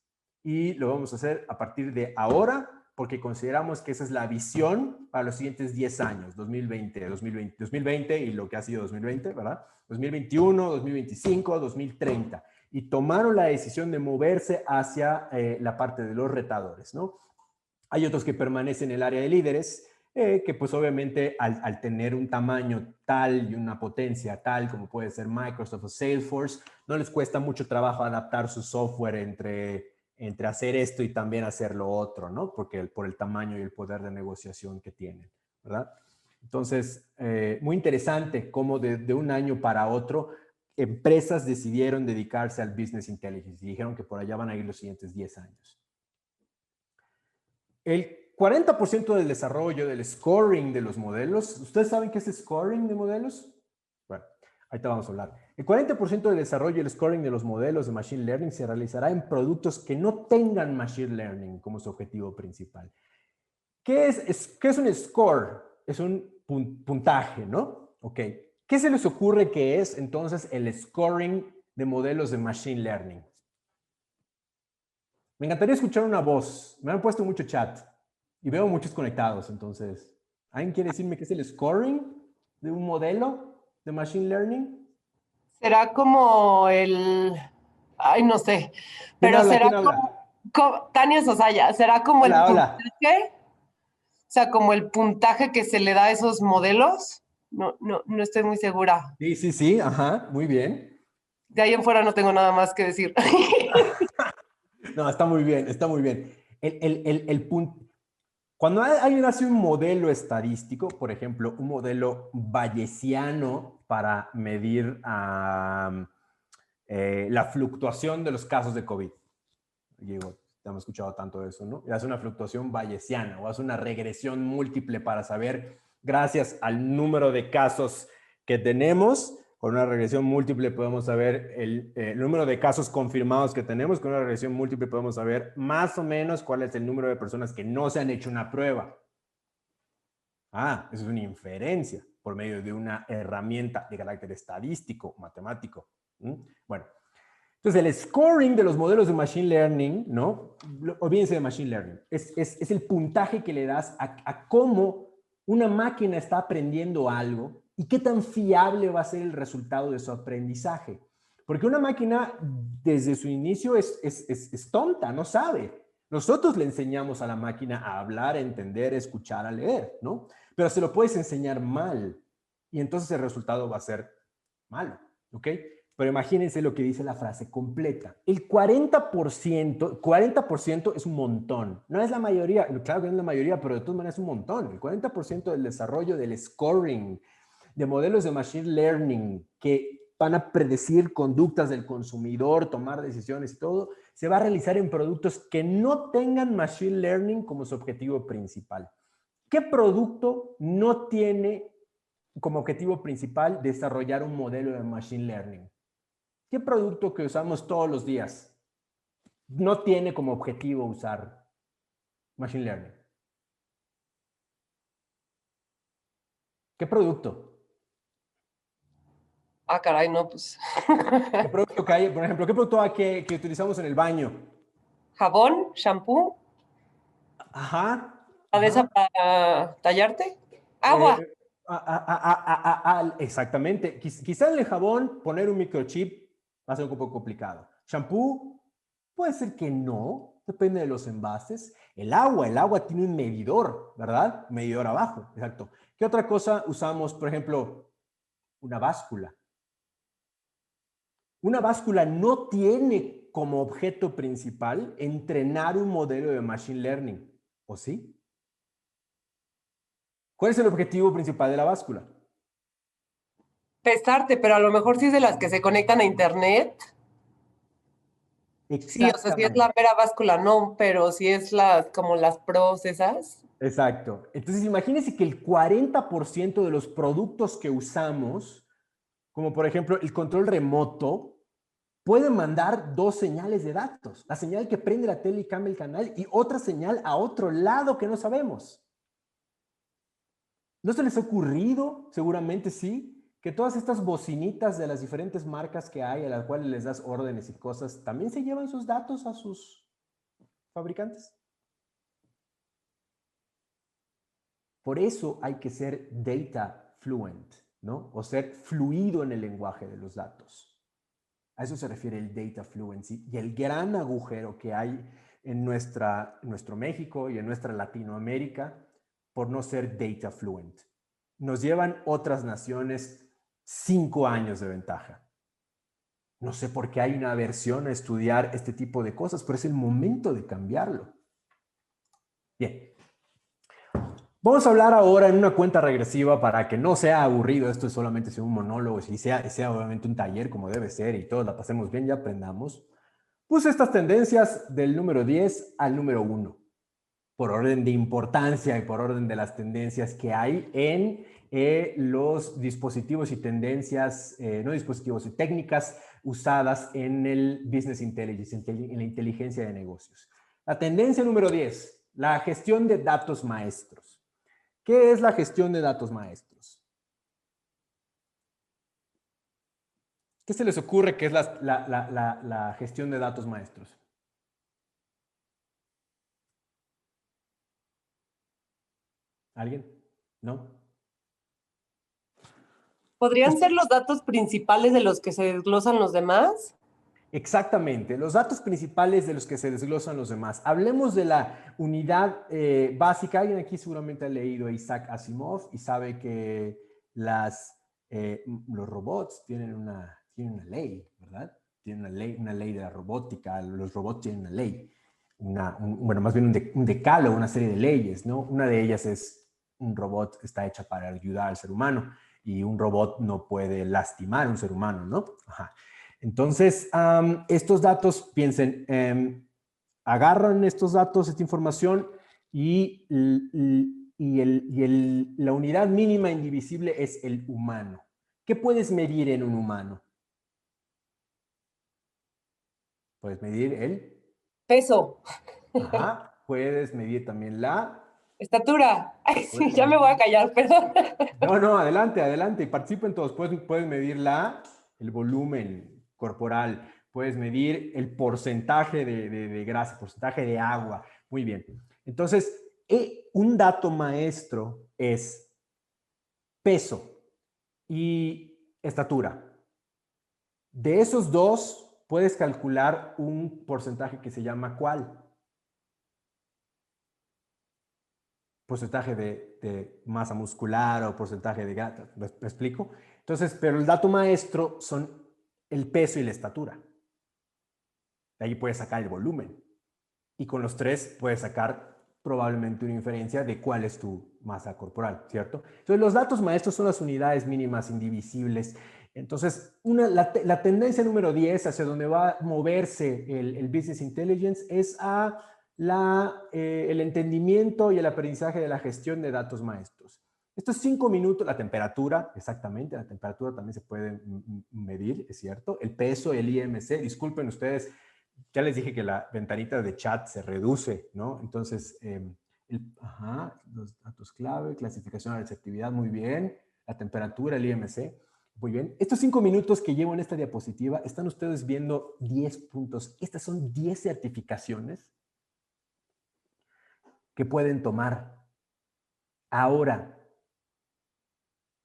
y lo vamos a hacer a partir de ahora porque consideramos que esa es la visión para los siguientes 10 años, 2020 y lo que ha sido 2020, ¿verdad? 2021, 2025, 2030. Y tomaron la decisión de moverse hacia la parte de los retadores, ¿no? Hay otros que permanecen en el área de líderes, que pues obviamente al tener un tamaño tal y una potencia tal como puede ser Microsoft o Salesforce, no les cuesta mucho trabajo adaptar su software entre hacer esto y también hacer lo otro, ¿no? Porque por el tamaño y el poder de negociación que tienen, ¿verdad? Entonces, muy interesante cómo de un año para otro empresas decidieron dedicarse al Business Intelligence y dijeron que por allá van a ir los siguientes 10 años. El 40% del desarrollo, del scoring de los modelos, ¿ustedes saben qué es scoring de modelos? Bueno, ahí te vamos a hablar. El 40% del desarrollo y el scoring de los modelos de Machine Learning se realizará en productos que no tengan Machine Learning como su objetivo principal. ¿Qué es un score? Es un puntaje, ¿no? Ok. ¿Qué se les ocurre que es entonces el scoring de modelos de Machine Learning? Me encantaría escuchar una voz. Me han puesto mucho chat y veo muchos conectados, entonces. ¿Alguien quiere decirme qué es el scoring de un modelo de Machine Learning? Será como el, ay, no sé, ¿Quién pero habla? será ¿Quién habla? como Tania Sosaya, será como el Hola, hola. puntaje, o sea, como el puntaje que se le da a esos modelos. No estoy muy segura. Sí, sí, sí, ajá, muy bien. De ahí en fuera no tengo nada más que decir. No, está muy bien, está muy bien. El punto. Cuando alguien hace un modelo estadístico, por ejemplo, un modelo bayesiano para medir la fluctuación de los casos de COVID. Digo, hemos escuchado tanto de eso, ¿no? Y hace una fluctuación bayesiana o hace una regresión múltiple para saber, gracias al número de casos que tenemos, con una regresión múltiple podemos saber el número de casos confirmados que tenemos, con una regresión múltiple podemos saber más o menos cuál es el número de personas que no se han hecho una prueba. Ah, eso es una inferencia por medio de una herramienta de carácter estadístico, matemático. Bueno, entonces el scoring de los modelos de Machine Learning, ¿no? Olvídense de Machine Learning. Es el puntaje que le das a cómo una máquina está aprendiendo algo y qué tan fiable va a ser el resultado de su aprendizaje. Porque una máquina desde su inicio es tonta, no sabe. Nosotros le enseñamos a la máquina a hablar, a entender, a escuchar, a leer, ¿no? Pero se lo puedes enseñar mal y entonces el resultado va a ser malo, ¿ok? Pero imagínense lo que dice la frase completa. El 40% es un montón. No es la mayoría, claro que no es la mayoría, pero de todas maneras es un montón. El 40% del desarrollo del scoring de modelos de machine learning que van a predecir conductas del consumidor, tomar decisiones y todo, se va a realizar en productos que no tengan machine learning como su objetivo principal. ¿Qué producto no tiene como objetivo principal desarrollar un modelo de machine learning? ¿Qué producto que usamos todos los días no tiene como objetivo usar machine learning? ¿Qué producto? Ah, caray, no, pues. ¿Qué producto que hay? Por ejemplo, ¿qué producto hay que utilizamos en el baño? Jabón, shampoo, Ajá, cabeza ajá. para tallarte, agua. Eh, exactamente. Quizá en el jabón poner un microchip va a ser un poco complicado. Shampoo, puede ser que no, depende de los envases. El agua tiene un medidor, ¿verdad? Medidor abajo, exacto. ¿Qué otra cosa usamos? Por ejemplo, una báscula. Una báscula no tiene como objeto principal entrenar un modelo de machine learning, ¿o sí? ¿Cuál es el objetivo principal de la báscula? Pesarte, pero a lo mejor sí es de las que se conectan a internet. Sí, o sea, si es Exactamente. la mera báscula, no, pero si es las, como las pros esas. Exacto. Entonces, imagínense que el 40% de los productos que usamos, como por ejemplo el control remoto, pueden mandar dos señales de datos. La señal que prende la tele y cambia el canal y otra señal a otro lado que no sabemos. ¿No se les ha ocurrido? Seguramente sí. Que todas estas bocinitas de las diferentes marcas que hay, a las cuales les das órdenes y cosas, también se llevan sus datos a sus fabricantes. Por eso hay que ser data fluent, ¿no? O ser fluido en el lenguaje de los datos. A eso se refiere el data fluency y el gran agujero que hay en nuestro México y en nuestra Latinoamérica por no ser data fluent. Nos llevan otras naciones 5 años de ventaja. No sé por qué hay una aversión a estudiar este tipo de cosas, pero es el momento de cambiarlo. Bien. Vamos a hablar ahora en una cuenta regresiva para que no sea aburrido, esto es solamente sea un monólogo, y sea obviamente un taller como debe ser y todos la pasemos bien y aprendamos. Puse estas tendencias del número 10 al número 1. por orden de importancia y por orden de las tendencias que hay en los dispositivos y tendencias, no dispositivos y técnicas usadas en el business intelligence, en la inteligencia de negocios. La tendencia número 10, la gestión de datos maestros. ¿Qué es la gestión de datos maestros? ¿Qué se les ocurre que es la gestión de datos maestros? ¿Alguien? ¿No? ¿Podrían ser los datos principales de los que se desglosan los demás? Exactamente, los datos principales de los que se desglosan los demás. Hablemos de la unidad básica. Alguien aquí seguramente ha leído a Isaac Asimov y sabe que los robots tienen una ley, ¿verdad? Tienen una ley de la robótica. Los robots tienen una ley, bueno, más bien un decálogo, una serie de leyes, ¿no? Una de ellas es un robot está hecha para ayudar al ser humano y un robot no puede lastimar a un ser humano, ¿no? Ajá. Entonces, estos datos, piensen, agarran estos datos, esta información, y la unidad mínima indivisible es el humano. ¿Qué puedes medir en un humano? Puedes medir el... Peso. Ajá. Puedes medir también la... Estatura. Ay, sí, Puedes ya me voy a medir... callar, perdón. No, no, adelante, adelante. Participen todos. Puedes medir el volumen corporal. Puedes medir el porcentaje de grasa, porcentaje de agua. Muy bien. Entonces, un dato maestro es peso y estatura. De esos dos, puedes calcular un porcentaje que se llama ¿cuál? Porcentaje de masa muscular o porcentaje de grasa. ¿Me explico? Entonces, pero el dato maestro son el peso y la estatura. De ahí puedes sacar el volumen. Y con los tres puedes sacar probablemente una inferencia de cuál es tu masa corporal, ¿cierto? Entonces, los datos maestros son las unidades mínimas indivisibles. Entonces, la tendencia número 10 hacia donde va a moverse el Business Intelligence es a el entendimiento y el aprendizaje de la gestión de datos maestros. Estos 5 minutos, la temperatura, exactamente, la temperatura también se puede medir, es cierto. El peso, el IMC, disculpen ustedes, ya les dije que la ventanita de chat se reduce, ¿no? Entonces, los datos clave, clasificación de receptividad, muy bien. La temperatura, el IMC, muy bien. Estos 5 minutos que llevo en esta diapositiva, están ustedes viendo 10 puntos. Estas son 10 certificaciones que pueden tomar. Ahora,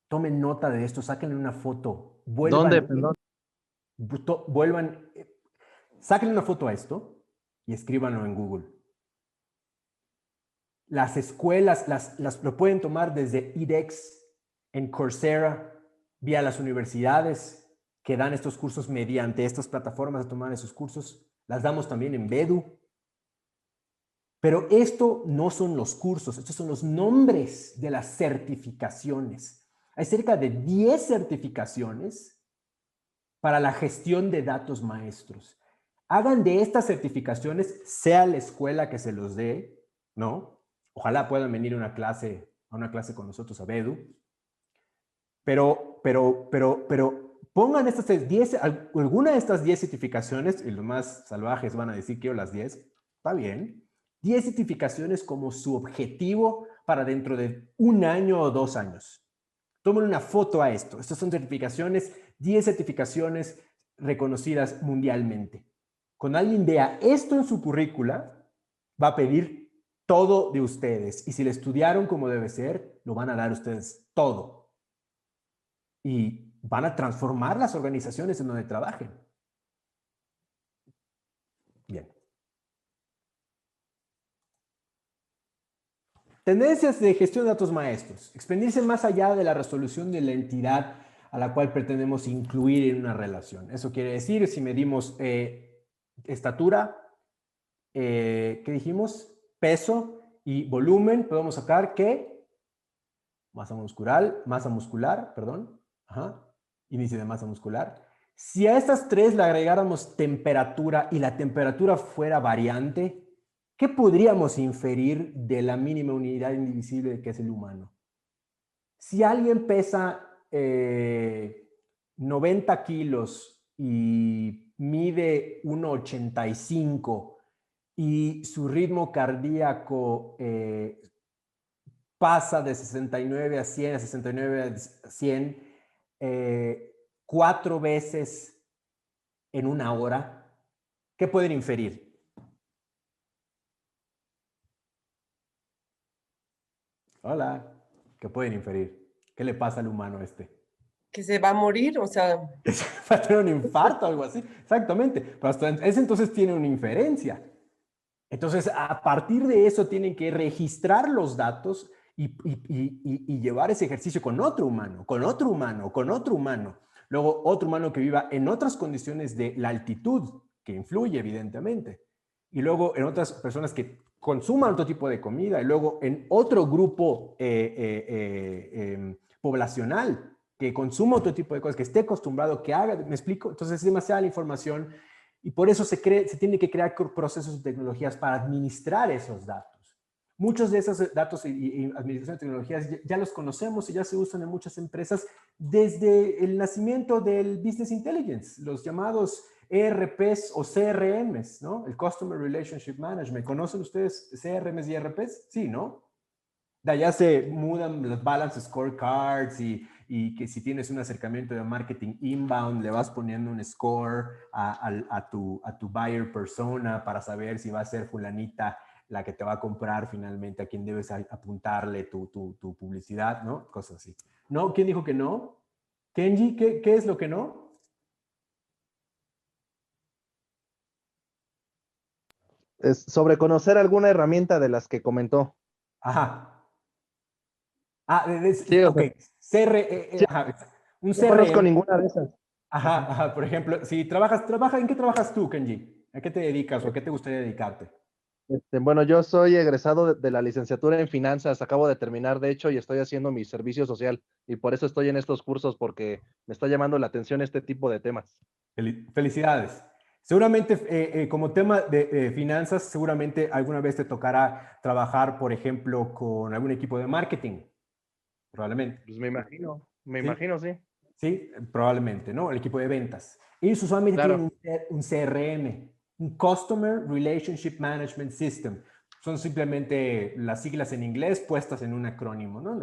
tomen nota de esto, sáquenle una foto. ¿Dónde? Perdón. Sáquenle una foto a esto y escríbanlo en Google. Las escuelas lo pueden tomar desde edX, en Coursera, vía las universidades que dan estos cursos mediante estas plataformas de tomar esos cursos. Las damos también en Bedu. Pero esto no son los cursos, estos son los nombres de las certificaciones. Hay cerca de 10 certificaciones para la gestión de datos maestros. Hagan de estas certificaciones, sea la escuela que se los dé, ¿no? Ojalá puedan venir a una clase con nosotros a Bedu. Pero pongan estas 10, alguna de estas 10 certificaciones, y los más salvajes van a decir quiero las 10, está bien. 10 certificaciones como su objetivo para dentro de 1 año o 2 años. Tomen una foto a esto. Estas son certificaciones, 10 certificaciones reconocidas mundialmente. Cuando alguien vea esto en su currícula, va a pedir todo de ustedes. Y si le estudiaron como debe ser, lo van a dar ustedes todo. Y van a transformar las organizaciones en donde trabajen. Bien. Tendencias de gestión de datos maestros. Expandirse más allá de la resolución de la entidad a la cual pretendemos incluir en una relación. Eso quiere decir, si medimos estatura, ¿qué dijimos? Peso y volumen, podemos sacar que masa muscular, perdón, índice de masa muscular. Si a estas tres le agregáramos temperatura y la temperatura fuera variante, ¿qué podríamos inferir de la mínima unidad indivisible que es el humano? Si alguien pesa 90 kilos y mide 1,85 y su ritmo cardíaco pasa de 69 a 100, a 69 a 100, 4 veces en una hora, ¿qué pueden inferir? Hola, ¿qué pueden inferir? ¿Qué le pasa al humano este? Que se va a morir, o sea, Va a tener un infarto o algo así. Exactamente. Pero hasta ese entonces tiene una inferencia. Entonces, a partir de eso tienen que registrar los datos y llevar ese ejercicio con otro humano, con otro humano, con otro humano. Luego, otro humano que viva en otras condiciones de la altitud, que influye evidentemente. Y luego en otras personas que consuman otro tipo de comida. Y luego en otro grupo poblacional que consuma otro tipo de cosas, que esté acostumbrado, que haga, ¿me explico? Entonces es demasiada la información y por eso se tiene que crear procesos y tecnologías para administrar esos datos. Muchos de esos datos y administración de tecnologías ya los conocemos y ya se usan en muchas empresas desde el nacimiento del Business Intelligence, los llamados ERPs o CRMs, ¿no? El Customer Relationship Management. ¿Conocen ustedes CRMs y ERPs? Sí, ¿no? De allá se mudan los balance scorecards y que si tienes un acercamiento de marketing inbound, le vas poniendo un score a tu buyer persona para saber si va a ser fulanita la que te va a comprar finalmente, a quién debes apuntarle tu publicidad, ¿no? Cosas así. ¿No? ¿Quién dijo que no? Kenji, ¿qué es lo que no? Es sobre conocer alguna herramienta de las que comentó. Ajá. Sí, o ok. sea, sí, Ajá. Un no conozco CRM. ninguna de esas. Ajá, ajá. Por ejemplo, si ¿en qué trabajas tú, Kenji? ¿A qué te dedicas o a qué te gustaría dedicarte? Bueno, yo soy egresado de la licenciatura en finanzas, acabo de terminar, de hecho, y estoy haciendo mi servicio social, y por eso estoy en estos cursos, porque me está llamando la atención este tipo de temas. Felicidades. Seguramente, como tema de finanzas, seguramente alguna vez te tocará trabajar, por ejemplo, con algún equipo de marketing, probablemente. Pues me ¿Sí? imagino, sí. Sí, probablemente, ¿no? El equipo de ventas. Ellos usualmente tienen Claro. un CRM, un Customer Relationship Management System. Son simplemente las siglas en inglés puestas en un acrónimo, ¿no?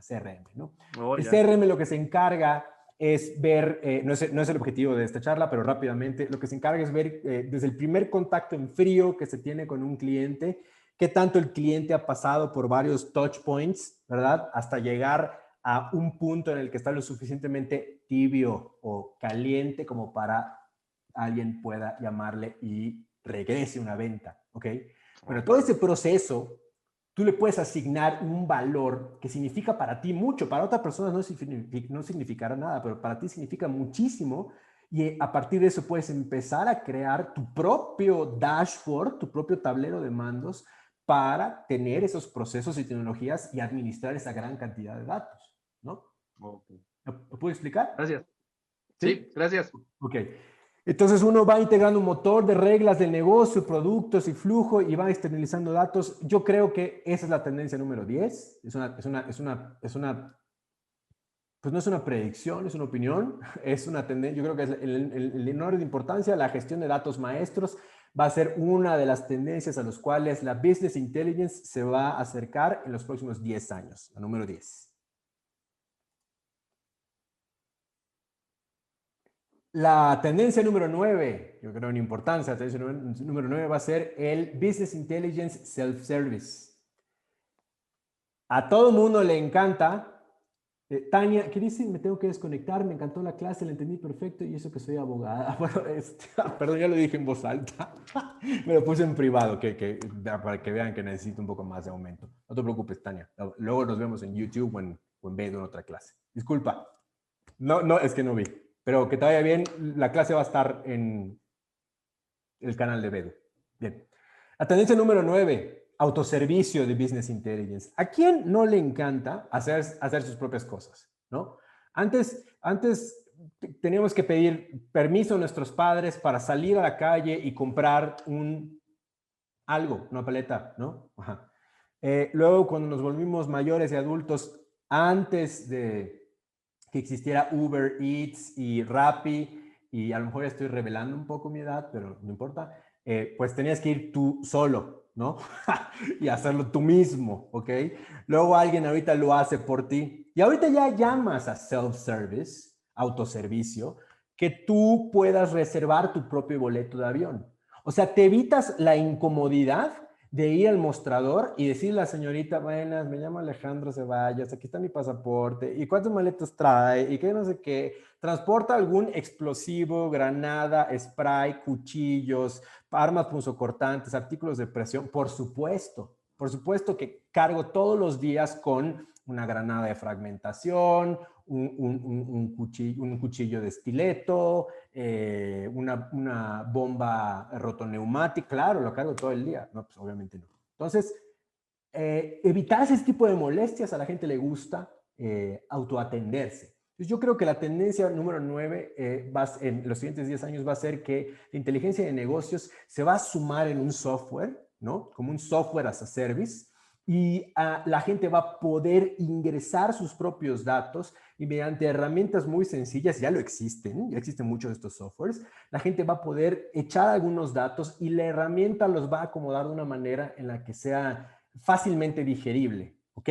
CRM, ¿no? Oh, El ya. CRM lo que se encarga es ver, no es el objetivo de esta charla, pero rápidamente, lo que se encarga es ver desde el primer contacto en frío que se tiene con un cliente, qué tanto el cliente ha pasado por varios touch points, ¿verdad? Hasta llegar a un punto en el que está lo suficientemente tibio o caliente como para alguien pueda llamarle y regrese una venta, ¿ok? Bueno, todo ese proceso, tú le puedes asignar un valor que significa para ti mucho, para otra persona no significará nada, pero para ti significa muchísimo y a partir de eso puedes empezar a crear tu propio dashboard, tu propio tablero de mandos para tener esos procesos y tecnologías y administrar esa gran cantidad de datos, ¿no? Ok. ¿Lo puedo explicar? Gracias. ¿Sí? Sí, gracias. Ok. Entonces uno va integrando un motor de reglas del negocio, productos y flujo y va externalizando datos. Yo creo que esa es la tendencia número 10. Pues no es una predicción, es una opinión, es una tendencia. Yo creo que es el orden de importancia, la gestión de datos maestros va a ser una de las tendencias a las cuales la Business Intelligence se va a acercar en los próximos 10 años, la número 10. La tendencia número 9, yo creo en importancia, la tendencia número 9 va a ser el Business Intelligence Self-Service. A todo mundo le encanta. Tania, ¿qué dice? Me tengo que desconectar, me encantó la clase, la entendí perfecto y eso que soy abogada. Bueno, perdón, ya lo dije en voz alta. Me lo puse en privado, para que vean que necesito un poco más de aumento. No te preocupes, Tania. Luego nos vemos en YouTube o en vez de otra clase. Disculpa. No, es que no vi. Pero que te vaya bien, la clase va a estar en el canal de Bedu. Bien. La tendencia número 9, autoservicio de Business Intelligence. ¿A quién no le encanta hacer sus propias cosas? ¿No? Antes teníamos que pedir permiso a nuestros padres para salir a la calle y comprar un algo, una paleta, ¿no? Ajá. Luego, cuando nos volvimos mayores y adultos, antes de que existiera Uber Eats y Rappi, y a lo mejor estoy revelando un poco mi edad, pero no importa, pues tenías que ir tú solo, ¿no? Y hacerlo tú mismo, ¿ok? Luego alguien ahorita lo hace por ti. Y ahorita ya llamas a self-service, autoservicio, que tú puedas reservar tu propio boleto de avión. O sea, te evitas la incomodidad de ir al mostrador y decirle a la señorita, buenas, me llamo Alejandro Ceballos, aquí está mi pasaporte, ¿y cuántos maletas trae? ¿Y qué no sé qué? ¿Transporta algún explosivo, granada, spray, cuchillos, armas punzocortantes, artículos de presión? Por supuesto que cargo todos los días con una granada de fragmentación, un cuchillo de estileto, una bomba rotoneumática, claro, lo cargo todo el día. No, pues obviamente no. Entonces, evitar ese tipo de molestias, a la gente le gusta autoatenderse. Entonces, yo creo que la tendencia número 9 en los siguientes 10 años va a ser que la inteligencia de negocios se va a sumar en un software, ¿no? Como un software as a service, y la gente va a poder ingresar sus propios datos y mediante herramientas muy sencillas, ya existen muchos de estos softwares, la gente va a poder echar algunos datos y la herramienta los va a acomodar de una manera en la que sea fácilmente digerible, ¿ok?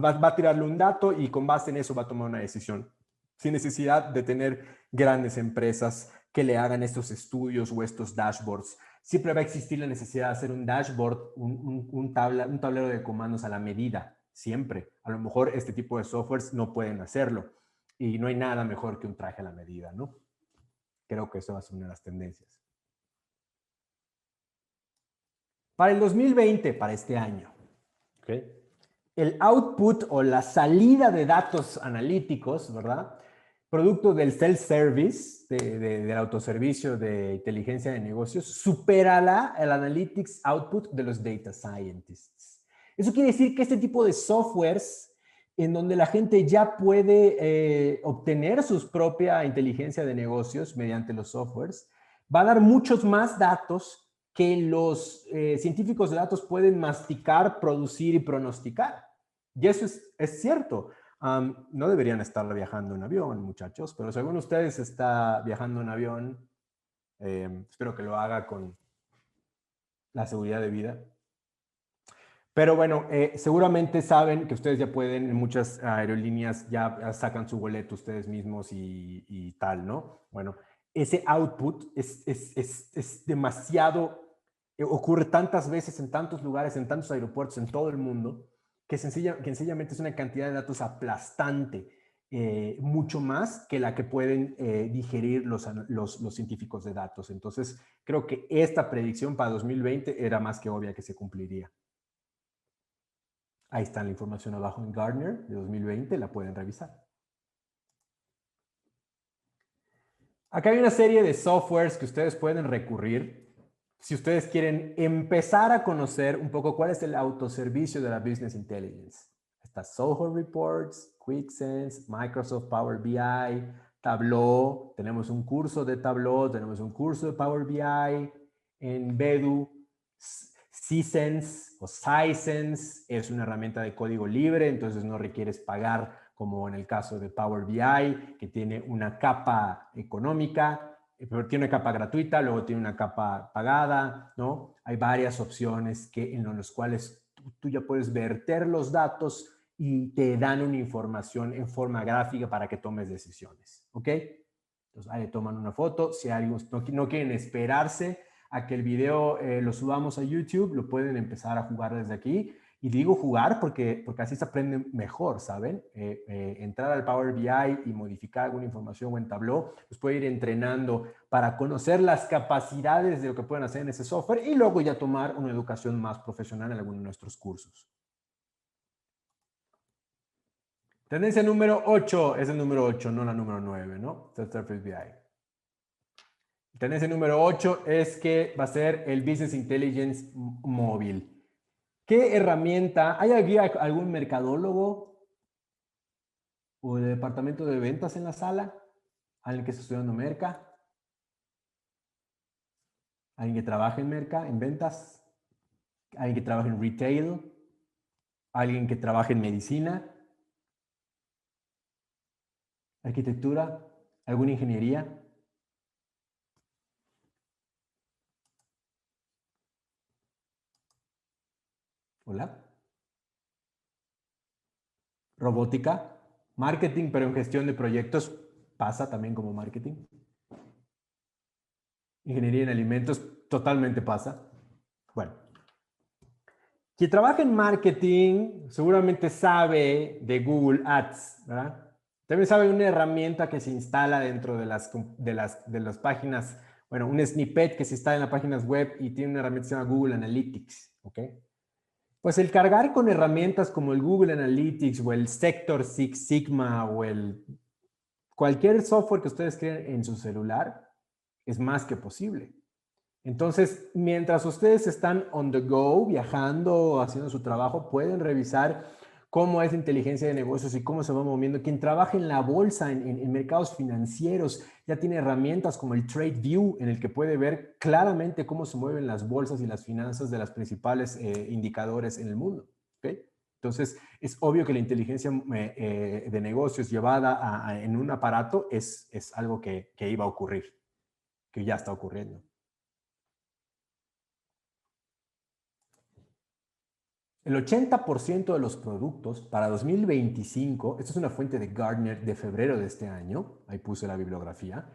Va a tirarle un dato y con base en eso va a tomar una decisión, sin necesidad de tener grandes empresas que le hagan estos estudios o estos dashboards. Siempre va a existir la necesidad de hacer un dashboard, un tablero de comandos a la medida, siempre. A lo mejor este tipo de softwares no pueden hacerlo y no hay nada mejor que un traje a la medida, ¿no? Creo que eso va a ser una de las tendencias. Para el 2020, para este año, ¿okay? El output o la salida de datos analíticos, ¿verdad? Producto del self-service, del autoservicio de inteligencia de negocios, superará el analytics output de los data scientists. Eso quiere decir que este tipo de softwares en donde la gente ya puede obtener su propia inteligencia de negocios mediante los softwares, va a dar muchos más datos que los científicos de datos pueden masticar, producir y pronosticar. Y eso es cierto. No deberían estar viajando en avión, muchachos, pero si alguno de ustedes está viajando en avión, espero que lo haga con la seguridad de vida. Pero bueno, seguramente saben que ustedes ya pueden, en muchas aerolíneas ya sacan su boleto ustedes mismos y tal, ¿no? Bueno, ese output es demasiado, ocurre tantas veces en tantos lugares, en tantos aeropuertos, en todo el mundo, que sencillamente es una cantidad de datos aplastante, mucho más que la que pueden digerir los científicos de datos. Entonces, creo que esta predicción para 2020 era más que obvia que se cumpliría. Ahí está la información abajo en Gartner de 2020, la pueden revisar. Acá hay una serie de softwares que ustedes pueden recurrir si ustedes quieren empezar a conocer un poco cuál es el autoservicio de la Business Intelligence. Está Zoho Reports, QuickSense, Microsoft Power BI, Tableau. Tenemos un curso de Tableau, tenemos un curso de Power BI en Bedu. Sisense o Sisense es una herramienta de código libre, entonces no requieres pagar como en el caso de Power BI, que tiene una capa económica, pero tiene una capa gratuita, luego tiene una capa pagada, ¿no? Hay varias opciones en las cuales tú ya puedes verter los datos y te dan una información en forma gráfica para que tomes decisiones, ¿ok? Entonces ahí toman una foto, si alguien no quieren esperarse a que el video lo subamos a YouTube, lo pueden empezar a jugar desde aquí. Y digo jugar porque así se aprende mejor, ¿saben? Entrar al Power BI y modificar alguna información o en Tableau, los puede ir entrenando para conocer las capacidades de lo que pueden hacer en ese software y luego ya tomar una educación más profesional en alguno de nuestros cursos. Tendencia número 8, es el número 8, no la número 9, ¿no? Self-Service BI. Tendencia número 8 es que va a ser el Business Intelligence móvil. ¿Qué herramienta? ¿Hay aquí algún mercadólogo o de departamento de ventas en la sala? ¿Alguien que está estudiando merca? ¿Alguien que trabaja en merca, en ventas? alguien que trabaja en retail, alguien que trabaja en medicina, arquitectura, alguna ingeniería. Hola. Robótica, marketing, pero en gestión de proyectos pasa también como marketing. Ingeniería en alimentos totalmente pasa. Bueno, quien trabaja en marketing seguramente sabe de Google Ads, ¿verdad? También sabe una herramienta que se instala dentro de las páginas, bueno, un snippet que se instala en las páginas web y tiene una herramienta que se llama Google Analytics, ¿ok? Pues el cargar con herramientas como el Google Analytics o el Sector Six Sigma o cualquier software que ustedes creen en su celular es más que posible. Entonces, mientras ustedes están on the go, viajando, haciendo su trabajo, pueden revisar cómo es la inteligencia de negocios y cómo se va moviendo. Quien trabaja en la bolsa, en mercados financieros, ya tiene herramientas como el TradeView, en el que puede ver claramente cómo se mueven las bolsas y las finanzas de las principales indicadores en el mundo. ¿Okay? Entonces, es obvio que la inteligencia de negocios llevada en un aparato es algo que iba a ocurrir, que ya está ocurriendo. El 80% de los productos para 2025, esto es una fuente de Gartner de febrero de este año, ahí puse la bibliografía,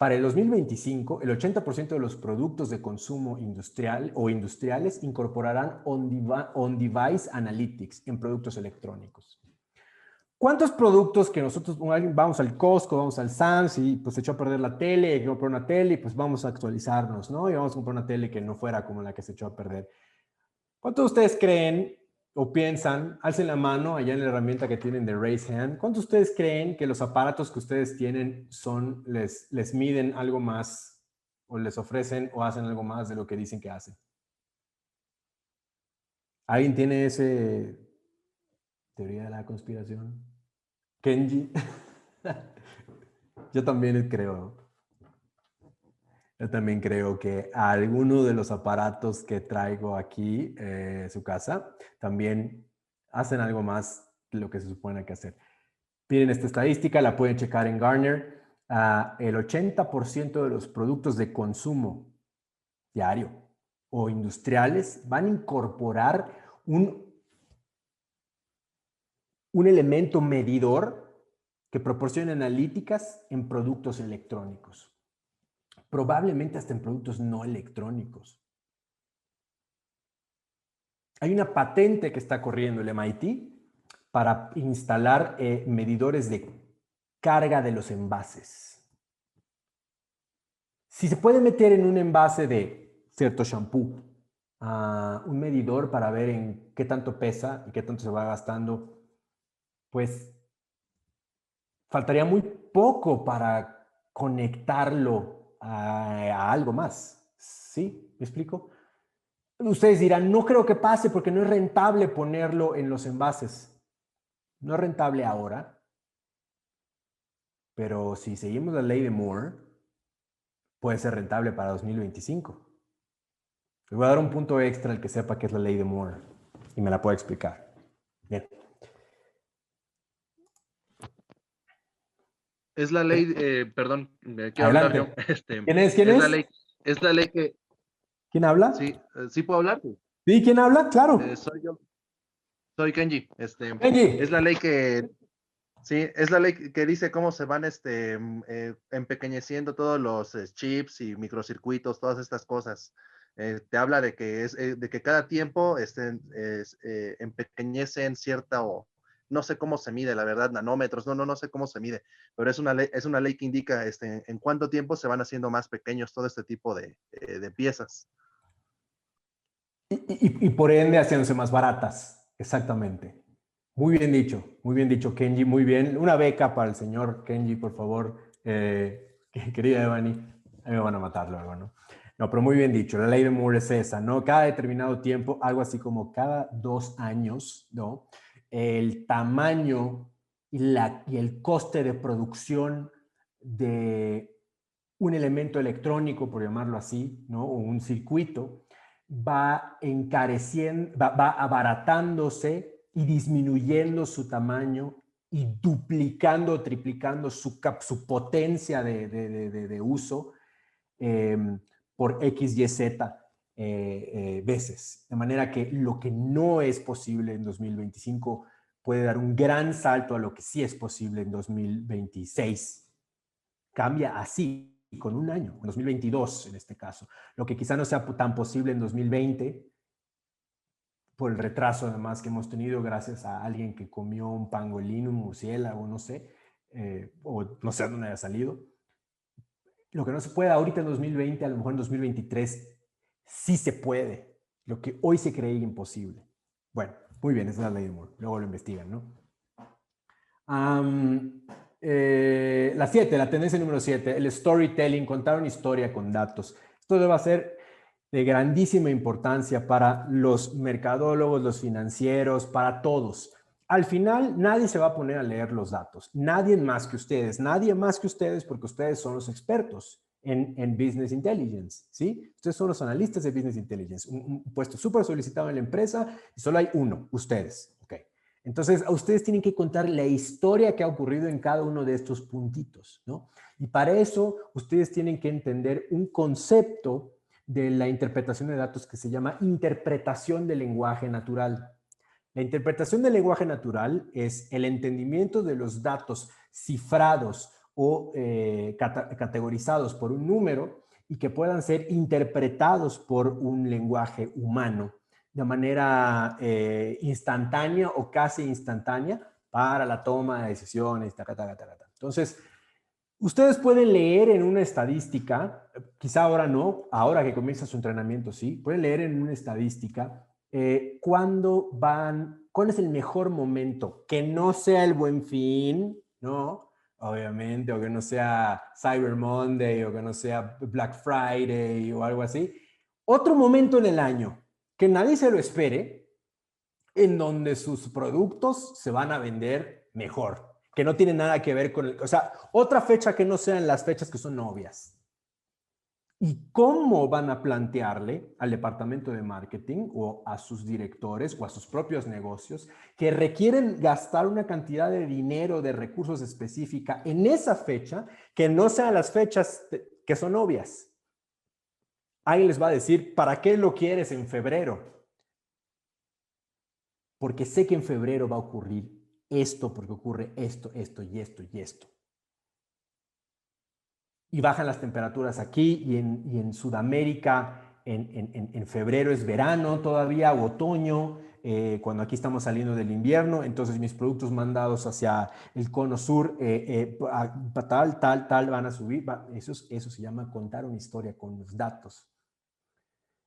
para el 2025, el 80% de los productos de consumo industrial o industriales incorporarán on-device analytics en productos electrónicos. ¿Cuántos productos que nosotros vamos al Costco, vamos al Sam's y pues se echó a perder la tele, hay que comprar una tele y pues vamos a actualizarnos, ¿no? Y vamos a comprar una tele que no fuera como la que se echó a perder. ¿Cuántos de ustedes creen o piensan, alcen la mano allá en la herramienta que tienen de Raise Hand, cuántos de ustedes creen que los aparatos que ustedes tienen les miden algo más o les ofrecen o hacen algo más de lo que dicen que hacen? ¿Alguien tiene ese teoría de la conspiración? Kenji. Yo también creo. Yo también creo que alguno de los aparatos que traigo aquí en su casa también hacen algo más de lo que se supone que hacer. Miren esta estadística, la pueden checar en Gartner. El 80% de los productos de consumo diario o industriales van a incorporar un elemento medidor que proporcione analíticas en productos electrónicos. Probablemente hasta en productos no electrónicos. Hay una patente que está corriendo el MIT para instalar medidores de carga de los envases. Si se puede meter en un envase de cierto shampoo un medidor para ver en qué tanto pesa y qué tanto se va gastando, pues faltaría muy poco para conectarlo a algo más. ¿Sí? ¿Me explico? Ustedes dirán, no creo que pase porque no es rentable ponerlo en los envases. No es rentable ahora, pero si seguimos la ley de Moore, puede ser rentable para 2025. Les voy a dar un punto extra al que sepa qué es la ley de Moore y me la puede explicar. Bien. Es la ley, perdón, quiero Adelante. hablar yo. ¿Quién es? ¿Quién es es? la ley que, ¿Quién habla? sí, sí puedo hablar. ¿Sí? ¿Quién habla? Claro. Soy yo, soy Kenji. Kenji. Es la ley que, sí, es la ley que dice cómo se van empequeñeciendo todos los chips y microcircuitos, todas estas cosas. Te habla de que de que cada tiempo empequeñecen cierta o no sé cómo se mide, la verdad, nanómetros, no sé cómo se mide, pero es una ley que indica en cuánto tiempo se van haciendo más pequeños todo este tipo de piezas. Y por ende haciéndose más baratas. Exactamente. Muy bien dicho, Kenji, muy bien. Una beca para el señor Kenji, por favor. Querida Evani, a mí me van a matar luego, ¿no? No, pero muy bien dicho, la ley de Moore es esa, ¿no? Cada determinado tiempo, algo así como cada 2 años, ¿no? El tamaño y el coste de producción de un elemento electrónico, por llamarlo así, ¿no? O un circuito, va encareciendo, va abaratándose y disminuyendo su tamaño y duplicando o triplicando su potencia de uso por X, Y, Z veces. De manera que lo que no es posible en 2025 puede dar un gran salto a lo que sí es posible en 2026. Cambia así, con un año, en 2022 en este caso. Lo que quizá no sea tan posible en 2020, por el retraso además que hemos tenido gracias a alguien que comió un pangolín, un murciélago, no sé, o no sé a dónde haya salido. Lo que no se puede ahorita en 2020, a lo mejor en 2023 sí se puede. Lo que hoy se creía imposible. Bueno, muy bien, esa es la ley de Moore. Luego lo investigan, ¿no? La 7, la tendencia número 7, el storytelling, contar una historia con datos. Esto debe ser de grandísima importancia para los mercadólogos, los financieros, para todos. Al final, nadie se va a poner a leer los datos. Nadie más que ustedes, porque ustedes son los expertos en Business Intelligence, ¿sí? Ustedes son los analistas de Business Intelligence, un puesto súper solicitado en la empresa y solo hay uno, ustedes, ¿ok? Entonces, a ustedes tienen que contar la historia que ha ocurrido en cada uno de estos puntitos, ¿no? Y para eso, ustedes tienen que entender un concepto de la interpretación de datos que se llama interpretación del lenguaje natural. La interpretación del lenguaje natural es el entendimiento de los datos cifrados o categorizados por un número y que puedan ser interpretados por un lenguaje humano de manera instantánea o casi instantánea para la toma de decisiones. Entonces, ustedes pueden leer en una estadística, quizá ahora no, ahora que comienza su entrenamiento, sí, pueden leer en una estadística cuál es el mejor momento, que no sea el Buen Fin, ¿no? Obviamente, o que no sea Cyber Monday, o que no sea Black Friday o algo así. Otro momento en el año, que nadie se lo espere, en donde sus productos se van a vender mejor, que no tiene nada que ver con o sea, otra fecha que no sean las fechas que son obvias. ¿Y cómo van a plantearle al departamento de marketing o a sus directores o a sus propios negocios que requieren gastar una cantidad de dinero, de recursos específica en esa fecha que no sean las fechas que son obvias? Alguien les va a decir, ¿para qué lo quieres en febrero? Porque sé que en febrero va a ocurrir esto, porque ocurre esto, esto y esto y esto. Y bajan las temperaturas aquí y en Sudamérica en febrero es verano todavía o otoño, cuando aquí estamos saliendo del invierno, entonces mis productos mandados hacia el cono sur, tal, van a subir. Eso se llama contar una historia con los datos.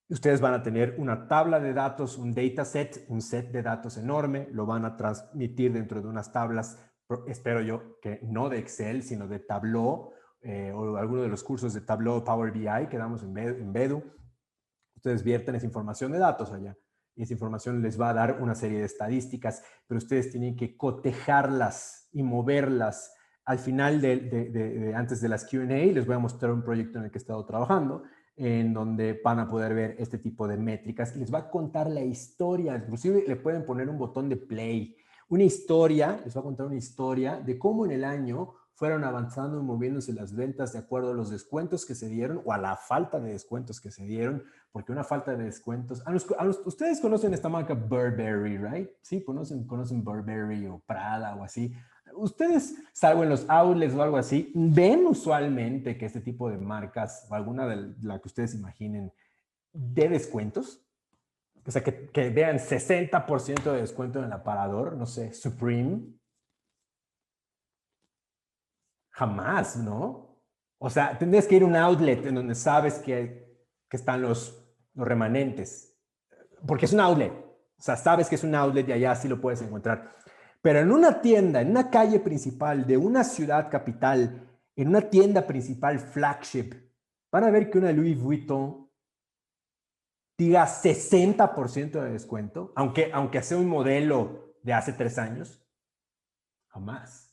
Ustedes van a tener una tabla de datos, un dataset, un set de datos enorme, lo van a transmitir dentro de unas tablas, espero yo que no de Excel, sino de Tableau, o alguno de los cursos de Tableau Power BI que damos en Bedu. Ustedes vierten esa información de datos allá y esa información les va a dar una serie de estadísticas, pero ustedes tienen que cotejarlas y moverlas. Al final, antes de las Q&A, les voy a mostrar un proyecto en el que he estado trabajando, en donde van a poder ver este tipo de métricas y les va a contar la historia. Inclusive le pueden poner un botón de play. Una historia, les va a contar una historia de cómo en el año fueron avanzando y moviéndose las ventas de acuerdo a los descuentos que se dieron o a la falta de descuentos que se dieron, porque una falta de descuentos... ustedes conocen esta marca Burberry, ¿right? Sí, conocen Burberry o Prada o así. Ustedes, salvo en los outlets o algo así, ven usualmente que este tipo de marcas, o alguna de la que ustedes imaginen, de descuentos. O sea, que vean 60% de descuento en el aparador, no sé, Supreme. Jamás, ¿no? O sea, tendrías que ir a un outlet en donde sabes que están los remanentes. Porque es un outlet. O sea, sabes que es un outlet y allá sí lo puedes encontrar. Pero en una tienda, en una calle principal de una ciudad capital, en una tienda principal flagship, van a ver que una Louis Vuitton diga 60% de descuento, aunque sea un modelo de hace 3 años. Jamás.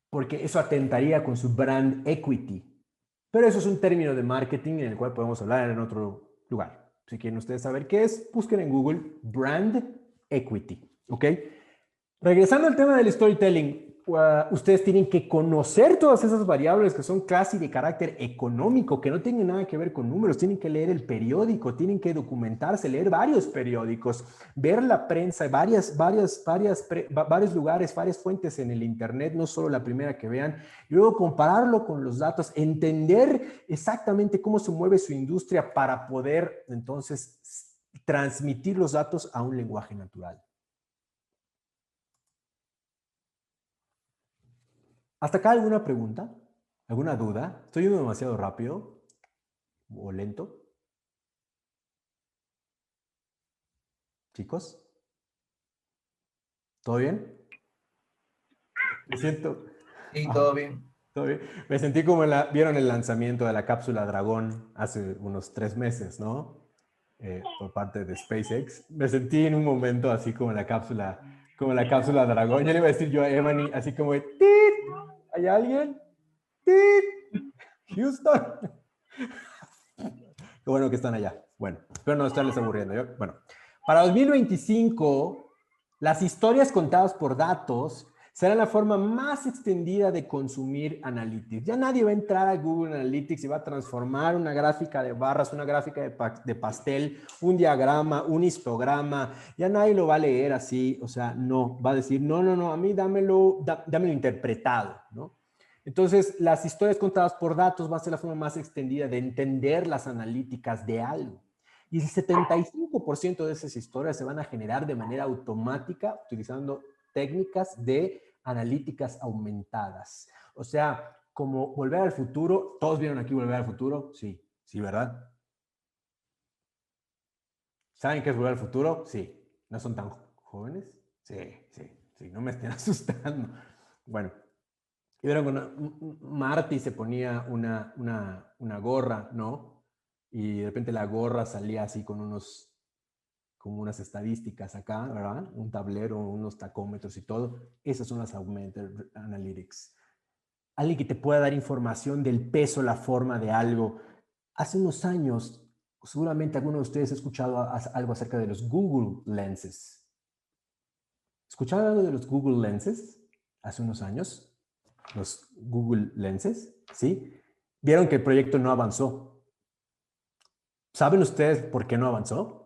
Porque eso atentaría con su brand equity. Pero eso es un término de marketing en el cual podemos hablar en otro lugar. Si quieren ustedes saber qué es, busquen en Google Brand Equity, ¿ok? Regresando al tema del storytelling, ustedes tienen que conocer todas esas variables que son casi de carácter económico, que no tienen nada que ver con números. Tienen que leer el periódico, tienen que documentarse, leer varios periódicos, ver la prensa, varios lugares, varias fuentes en el internet, no solo la primera que vean, y luego compararlo con los datos, entender exactamente cómo se mueve su industria para poder entonces transmitir los datos a un lenguaje natural. ¿Hasta acá alguna pregunta? ¿Alguna duda? ¿Estoy yendo demasiado rápido o lento? Chicos, ¿todo bien? Me siento... Sí, todo bien. ¿Todo bien? Me sentí como vieron el lanzamiento de la cápsula Dragón hace unos 3 meses, ¿no? Por parte de SpaceX. Me sentí en un momento así como la cápsula Dragón. Yo le iba a decir yo a Evany, así como de, ¡tit! ¿Hay alguien? ¡Tit! Houston. Qué bueno que están allá. Bueno, espero no estarles aburriendo. Bueno, para 2025, las historias contadas por datos serán la forma más extendida de consumir Analytics. Ya nadie va a entrar a Google Analytics y va a transformar una gráfica de barras, una gráfica de pastel, un diagrama, un histograma. Ya nadie lo va a leer así. O sea, no, va a decir, no, a mí dámelo interpretado, ¿no? Entonces, las historias contadas por datos va a ser la forma más extendida de entender las analíticas de algo. Y el 75% de esas historias se van a generar de manera automática utilizando técnicas de analíticas aumentadas. O sea, como Volver al Futuro. ¿Todos vieron aquí Volver al Futuro? Sí, sí, ¿verdad? ¿Saben qué es Volver al Futuro? Sí. ¿No son tan jóvenes? Sí, no me estén asustando. Bueno. Y vieron cuando Marty se ponía una gorra, ¿no? Y de repente la gorra salía así con como unas estadísticas acá, ¿verdad? Un tablero, unos tacómetros y todo. Esas son las Augmented Analytics. Alguien que te pueda dar información del peso, la forma de algo. Hace unos años, seguramente alguno de ustedes ha escuchado algo acerca de los Google Lenses. ¿Escucharon algo de los Google Lenses hace unos años? Los Google Lenses, ¿sí? Vieron que el proyecto no avanzó. ¿Saben ustedes por qué no avanzó?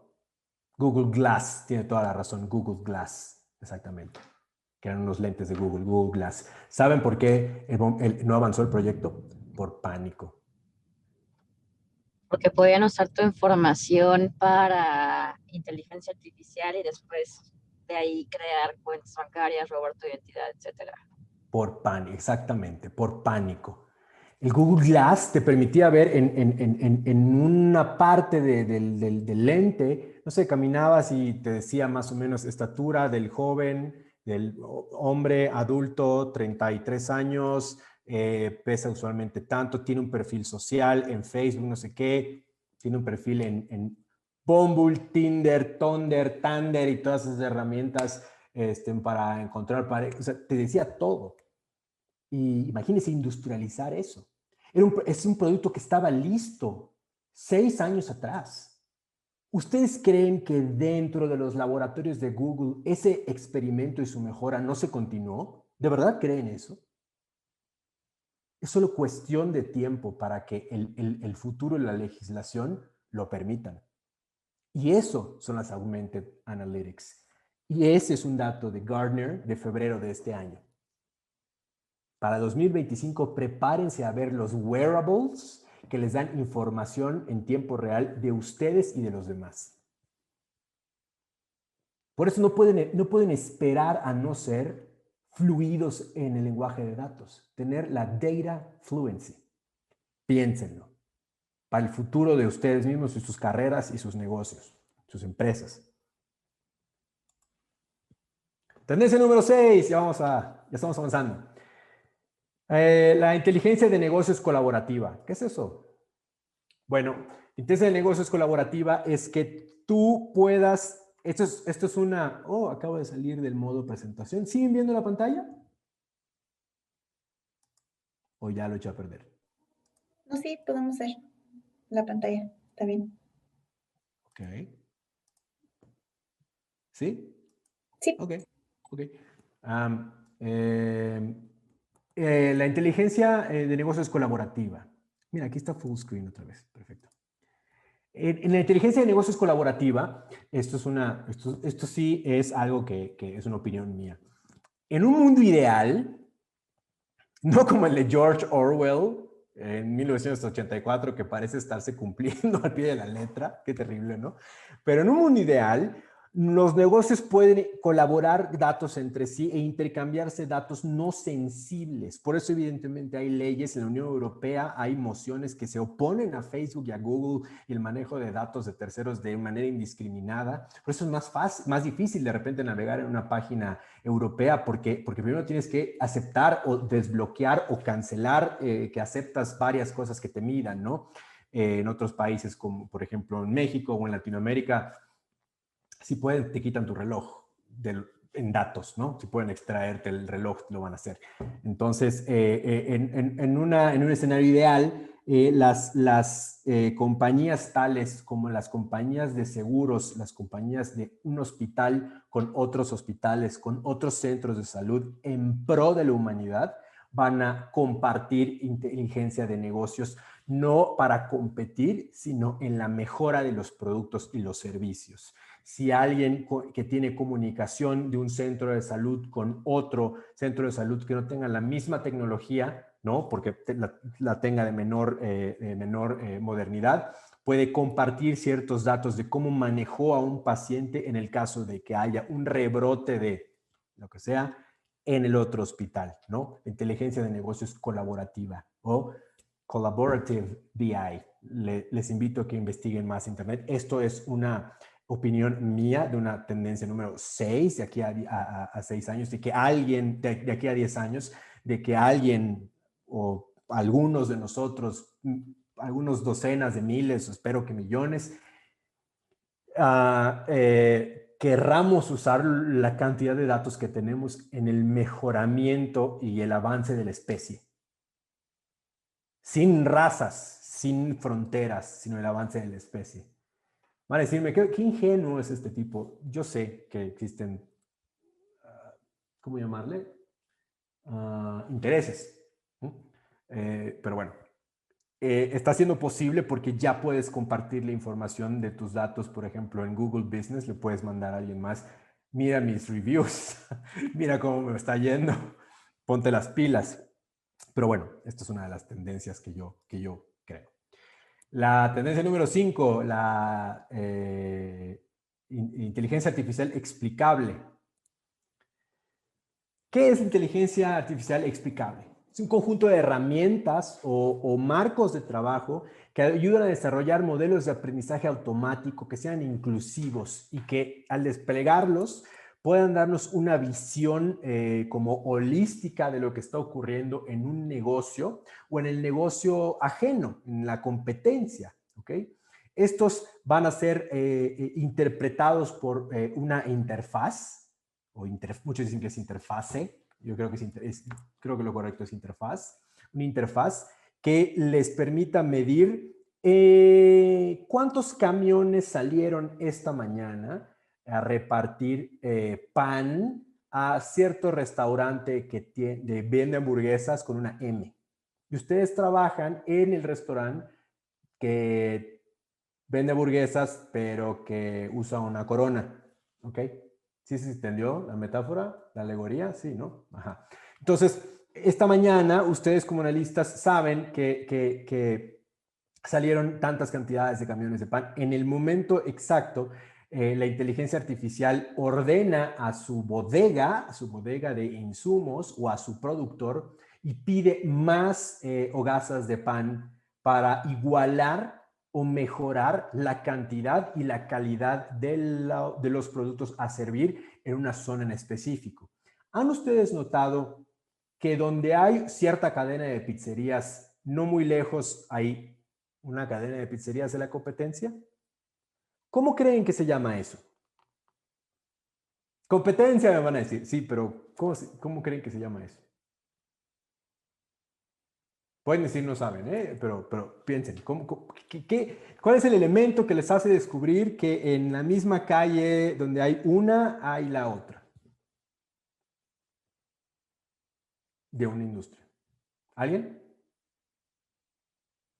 Google Glass, tiene toda la razón, Google Glass, exactamente. Que eran unos lentes de Google Glass. ¿Saben por qué no avanzó el proyecto? Por pánico. Porque podían usar tu información para inteligencia artificial y después de ahí crear cuentas bancarias, robar tu identidad, etcétera. Por pánico, exactamente, por pánico. El Google Glass te permitía ver en una parte del lente, no sé, caminabas y te decía más o menos estatura del joven, del hombre adulto, 33 años, pesa usualmente tanto, tiene un perfil social en Facebook, no sé qué, tiene un perfil en Bumble, Tinder, Thunder y todas esas herramientas para encontrar pareja. O sea, te decía todo. Y imagínense industrializar eso. Es un producto que estaba listo 6 años atrás. ¿Ustedes creen que dentro de los laboratorios de Google ese experimento y su mejora no se continuó? ¿De verdad creen eso? Es solo cuestión de tiempo para que el futuro y la legislación lo permitan. Y eso son las Augmented Analytics. Y ese es un dato de Gartner de febrero de este año. Para 2025, prepárense a ver los wearables que les dan información en tiempo real de ustedes y de los demás. Por eso no pueden esperar a no ser fluidos en el lenguaje de datos, tener la data fluency. Piénsenlo. Para el futuro de ustedes mismos y sus carreras y sus negocios, sus empresas. Tendencia número 6, ya estamos avanzando. La inteligencia de negocios colaborativa. ¿Qué es eso? Bueno, inteligencia de negocios colaborativa es que tú puedas... Esto es una... Oh, acabo de salir del modo presentación. ¿Siguen viendo la pantalla? ¿O ya lo eché a perder? No, sí, podemos ver la pantalla. Está bien. Ok. ¿Sí? Sí. Ok. La inteligencia de negocio es colaborativa. Mira, aquí está full screen otra vez. Perfecto. En la inteligencia de negocios colaborativa, esto sí es algo que es una opinión mía. En un mundo ideal, no como el de George Orwell en 1984, que parece estarse cumpliendo al pie de la letra, qué terrible, ¿no? Pero en un mundo ideal, los negocios pueden colaborar datos entre sí e intercambiarse datos no sensibles. Por eso, evidentemente, hay leyes en la Unión Europea, hay mociones que se oponen a Facebook y a Google y el manejo de datos de terceros de manera indiscriminada. Por eso es más fácil, más difícil de repente navegar en una página europea porque primero tienes que aceptar o desbloquear o cancelar que aceptas varias cosas que te midan, ¿no? En otros países como por ejemplo en México o en Latinoamérica, si pueden, te quitan tu reloj en datos, ¿no? Si pueden extraerte el reloj, lo van a hacer. Entonces, en un escenario ideal, las compañías tales como las compañías de seguros, las compañías de un hospital con otros hospitales, con otros centros de salud en pro de la humanidad, van a compartir inteligencia de negocios, no para competir, sino en la mejora de los productos y los servicios. Si alguien que tiene comunicación de un centro de salud con otro centro de salud que no tenga la misma tecnología, ¿no? Porque la tenga de menor modernidad, puede compartir ciertos datos de cómo manejó a un paciente en el caso de que haya un rebrote de lo que sea en el otro hospital, ¿no? La inteligencia de negocios colaborativa o Collaborative BI. Les invito a que investiguen más en Internet. Esto es una opinión mía de una tendencia número 6 de aquí a 6 años, de que alguien, de aquí a 10 años, de que alguien o algunos de nosotros, algunos docenas de miles, espero que millones, querramos usar la cantidad de datos que tenemos en el mejoramiento y el avance de la especie. Sin razas, sin fronteras, sino el avance de la especie. Van a decirme, ¿qué ingenuo es este tipo? Yo sé que existen, ¿cómo llamarle? Intereses. Pero bueno, está siendo posible porque ya puedes compartir la información de tus datos, por ejemplo, en Google Business, le puedes mandar a alguien más, mira mis reviews, mira cómo me está yendo, ponte las pilas. Pero bueno, esta es una de las tendencias que yo creo. La tendencia número 5, la inteligencia artificial explicable. ¿Qué es inteligencia artificial explicable? Es un conjunto de herramientas o marcos de trabajo que ayudan a desarrollar modelos de aprendizaje automático que sean inclusivos y que al desplegarlos puedan darnos una visión como holística de lo que está ocurriendo en un negocio o en el negocio ajeno, en la competencia, ¿ok? Estos van a ser interpretados por una interfaz, o muchos dicen que es interfase, yo creo que creo que lo correcto es interfaz, una interfaz que les permita medir cuántos camiones salieron esta mañana a repartir pan a cierto restaurante que vende hamburguesas con una M. Y ustedes trabajan en el restaurante que vende hamburguesas, pero que usa una Corona, ¿ok? ¿Sí se entendió la metáfora, la alegoría? Sí, ¿no? Ajá. Entonces, esta mañana ustedes como analistas saben que salieron tantas cantidades de camiones de pan. En el momento exacto, la inteligencia artificial ordena a su bodega de insumos o a su productor y pide más hogazas de pan para igualar o mejorar la cantidad y la calidad de los productos a servir en una zona en específico. ¿Han ustedes notado que donde hay cierta cadena de pizzerías, no muy lejos hay una cadena de pizzerías de la competencia? ¿Cómo creen que se llama eso? Competencia, me van a decir. Sí, pero ¿cómo creen que se llama eso? Pueden decir no saben, pero piensen, ¿cuál es el elemento que les hace descubrir que en la misma calle donde hay una, hay la otra? De una industria. ¿Alguien?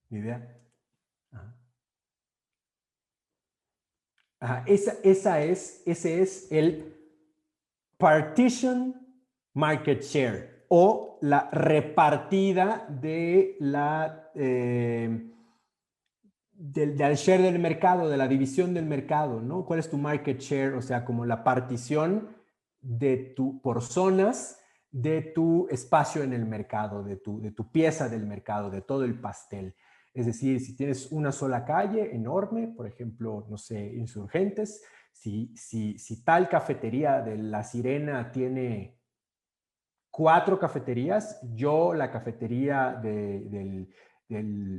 ¿Ni idea? Ajá. Ajá, ese es el partition market share o la repartida de del share del mercado, de la división del mercado, ¿no? ¿Cuál es tu market share? O sea, como la partición por zonas de tu espacio en el mercado, de tu pieza del mercado, de todo el pastel. Es decir, si tienes una sola calle enorme, por ejemplo, no sé, Insurgentes, si tal cafetería de La Sirena tiene 4 cafeterías, yo la cafetería del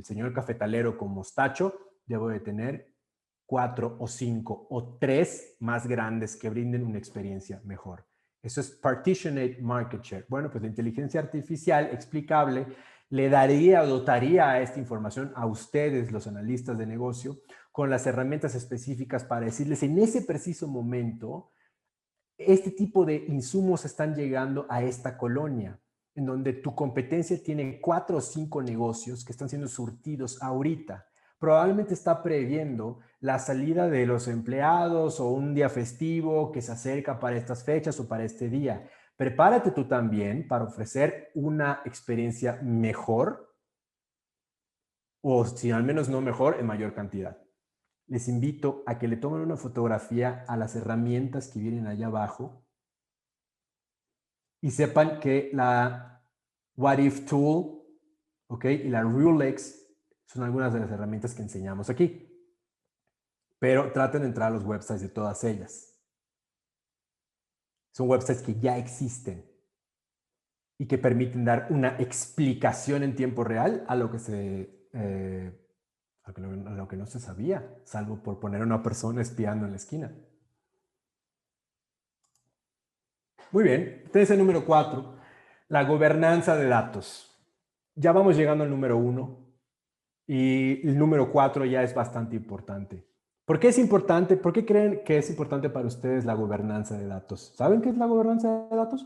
señor cafetalero con mostacho debo de tener 4 o 5 o 3 más grandes que brinden una experiencia mejor. Eso es partitioned market share. Bueno, pues la inteligencia artificial explicable le daría o dotaría a esta información a ustedes, los analistas de negocio, con las herramientas específicas para decirles en ese preciso momento, este tipo de insumos están llegando a esta colonia, en donde tu competencia tiene 4 o 5 negocios que están siendo surtidos ahorita. Probablemente está previendo la salida de los empleados o un día festivo que se acerca para estas fechas o para este día. Prepárate tú también para ofrecer una experiencia mejor, o si al menos no mejor, en mayor cantidad. Les invito a que le tomen una fotografía a las herramientas que vienen allá abajo y sepan que la What If Tool, ¿ok? Y la Rulex son algunas de las herramientas que enseñamos aquí. Pero traten de entrar a los websites de todas ellas. Son websites que ya existen y que permiten dar una explicación en tiempo real a lo que a lo que no se sabía, salvo por poner a una persona espiando en la esquina. Muy bien, este es el número 4, la gobernanza de datos. Ya vamos llegando al número 1 y el número 4 ya es bastante importante. ¿Por qué es importante? ¿Por qué creen que es importante para ustedes la gobernanza de datos? ¿Saben qué es la gobernanza de datos?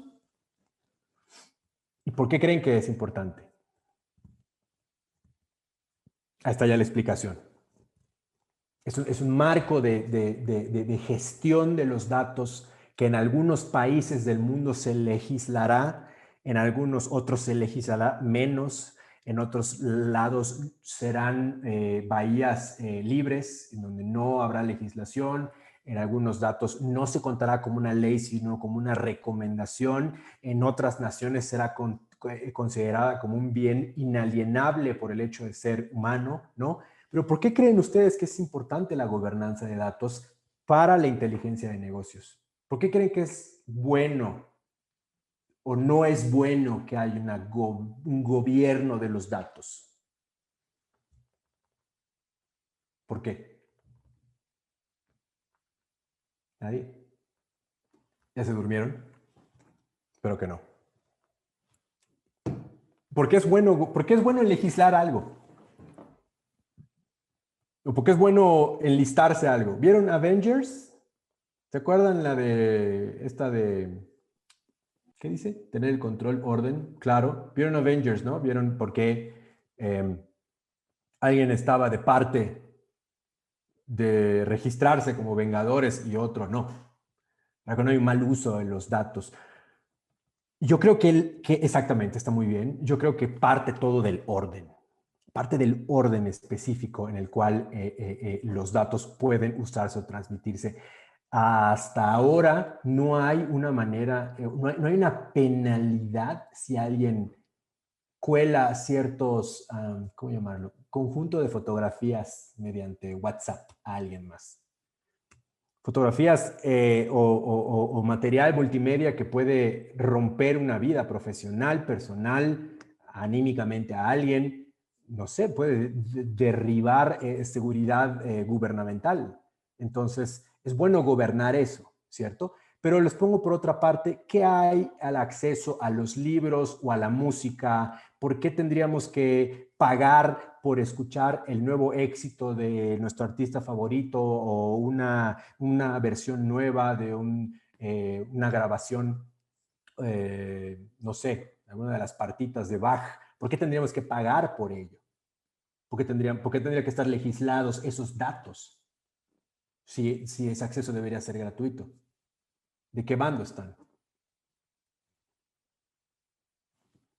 ¿Y por qué creen que es importante? Ahí está ya la explicación. Es un marco de gestión de los datos que en algunos países del mundo se legislará, en algunos otros se legislará menos, en otros lados serán bahías libres, en donde no habrá legislación, en algunos datos no se contará como una ley, sino como una recomendación, en otras naciones será considerada como un bien inalienable por el hecho de ser humano, ¿no? Pero ¿por qué creen ustedes que es importante la gobernanza de datos para la inteligencia de negocios? ¿Por qué creen que es bueno o no es bueno que haya un gobierno de los datos? ¿Por qué? ¿Nadie? ¿Ya se durmieron? Espero que no. ¿Por qué es bueno legislar algo? ¿O por qué es bueno enlistarse algo? ¿Vieron Avengers? ¿Se acuerdan la de esta de... ¿Qué dice? Tener el control, orden, claro. Vieron Avengers, ¿no? Vieron por qué alguien estaba de parte de registrarse como Vengadores y otro no. Para que no hay un mal uso de los datos. Yo creo que exactamente, está muy bien. Yo creo que parte todo del orden. Parte del orden específico en el cual los datos pueden usarse o transmitirse. Hasta ahora no hay una manera, no hay una penalidad si alguien cuela ciertos, ¿cómo llamarlo? Conjunto de fotografías mediante WhatsApp a alguien más. Fotografías o material multimedia que puede romper una vida profesional, personal, anímicamente a alguien, no sé, puede derribar seguridad gubernamental. Entonces, es bueno gobernar eso, ¿cierto? Pero les pongo por otra parte, ¿qué hay al acceso a los libros o a la música? ¿Por qué tendríamos que pagar por escuchar el nuevo éxito de nuestro artista favorito o una versión nueva de una grabación, no sé, alguna de las partitas de Bach? ¿Por qué tendríamos que pagar por ello? ¿Por qué tendría que estar legislados esos datos si ese acceso debería ser gratuito? ¿De qué bando están?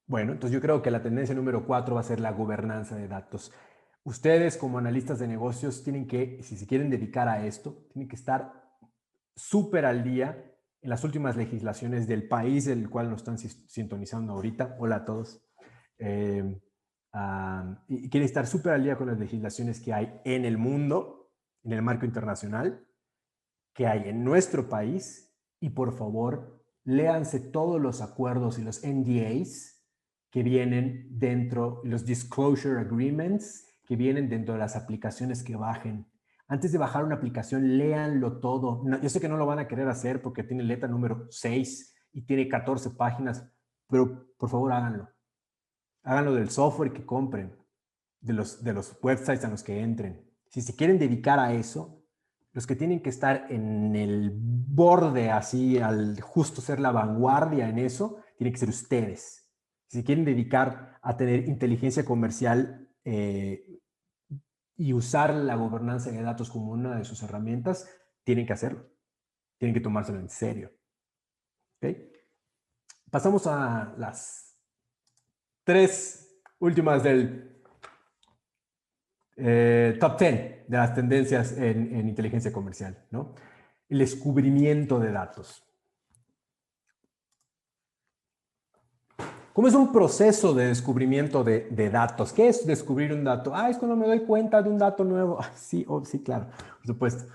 Bueno, entonces yo creo que la tendencia número 4 va a ser la gobernanza de datos. Ustedes como analistas de negocios tienen que, si se quieren dedicar a esto, tienen que estar súper al día en las últimas legislaciones del país del cual nos están sintonizando ahorita. Hola a todos. Y quieren estar súper al día con las legislaciones que hay en el mundo, en el marco internacional, que hay en nuestro país. Y por favor, léanse todos los acuerdos y los NDAs que vienen dentro, los Disclosure Agreements que vienen dentro de las aplicaciones que bajen. Antes de bajar una aplicación, léanlo todo. No, yo sé que no lo van a querer hacer porque tiene letra número 6 y tiene 14 páginas, pero por favor háganlo. Háganlo del software que compren, de los websites a los que entren. Si se quieren dedicar a eso, los que tienen que estar en el borde, así, al justo ser la vanguardia en eso, tienen que ser ustedes. Si se quieren dedicar a tener inteligencia comercial y usar la gobernanza de datos como una de sus herramientas, tienen que hacerlo. Tienen que tomárselo en serio. ¿Okay? Pasamos a las 3 últimas del top 10 de las tendencias en inteligencia comercial, ¿no? El descubrimiento de datos. ¿Cómo es un proceso de descubrimiento de datos? ¿Qué es descubrir un dato? Es cuando me doy cuenta de un dato nuevo. Sí, sí, claro, por supuesto.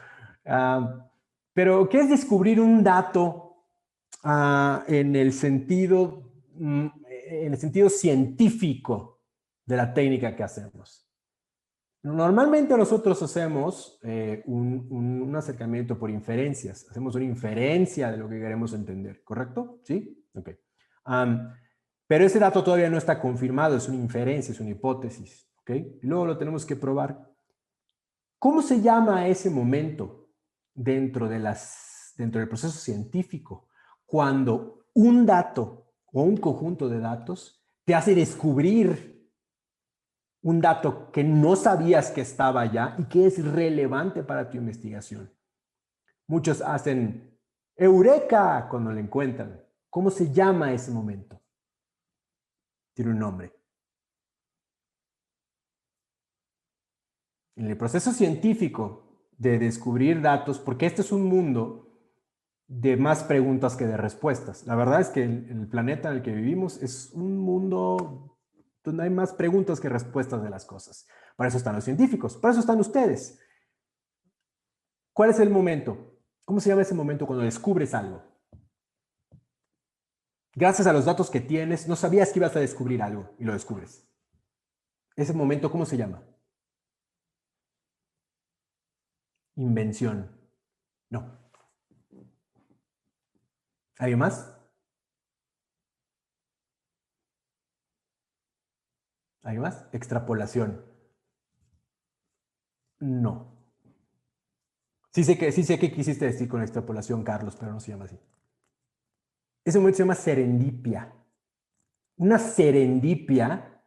Pero, ¿qué es descubrir un dato en el sentido científico de la técnica que hacemos? Normalmente nosotros hacemos un acercamiento por inferencias. Hacemos una inferencia de lo que queremos entender, ¿correcto? ¿Sí? Ok. Pero ese dato todavía no está confirmado, es una inferencia, es una hipótesis, ¿ok? Y luego lo tenemos que probar. ¿Cómo se llama ese momento dentro del proceso científico? Cuando un dato o un conjunto de datos te hace descubrir un dato que no sabías que estaba allá y que es relevante para tu investigación. Muchos hacen eureka cuando lo encuentran. ¿Cómo se llama ese momento? Tiene un nombre. En el proceso científico de descubrir datos, porque este es un mundo de más preguntas que de respuestas. La verdad es que el planeta en el que vivimos es un mundo donde hay más preguntas que respuestas de las cosas. Para eso están los científicos, para eso están ustedes. ¿Cuál es el momento? ¿Cómo se llama ese momento cuando descubres algo? Gracias a los datos que tienes, no sabías que ibas a descubrir algo y lo descubres. Ese momento, ¿cómo se llama? Invención. No. ¿Alguien más? ¿Alguien más? Extrapolación. No. Sí sé qué quisiste decir con extrapolación, Carlos, pero no se llama así. Ese momento se llama serendipia. Una serendipia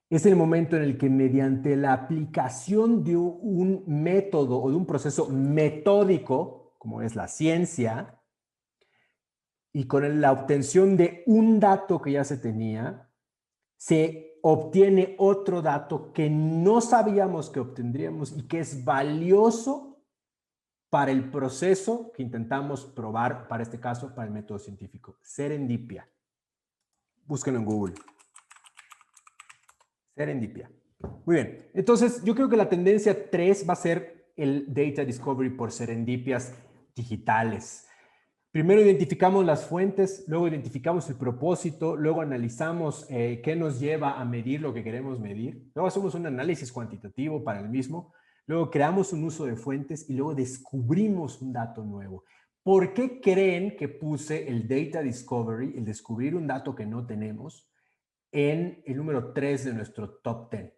es el momento en el que mediante la aplicación de un método o de un proceso metódico, como es la ciencia, y con la obtención de un dato que ya se tenía, se obtiene otro dato que no sabíamos que obtendríamos y que es valioso para el proceso que intentamos probar, para este caso, para el método científico. Serendipia. Búsquenlo en Google. Serendipia. Muy bien. Entonces, yo creo que la tendencia 3 va a ser el Data Discovery por serendipias digitales. Primero identificamos las fuentes, luego identificamos el propósito, luego analizamos qué nos lleva a medir lo que queremos medir, luego hacemos un análisis cuantitativo para el mismo, luego creamos un uso de fuentes y luego descubrimos un dato nuevo. ¿Por qué creen que puse el Data Discovery, el descubrir un dato que no tenemos, en el número 3 de nuestro top 10?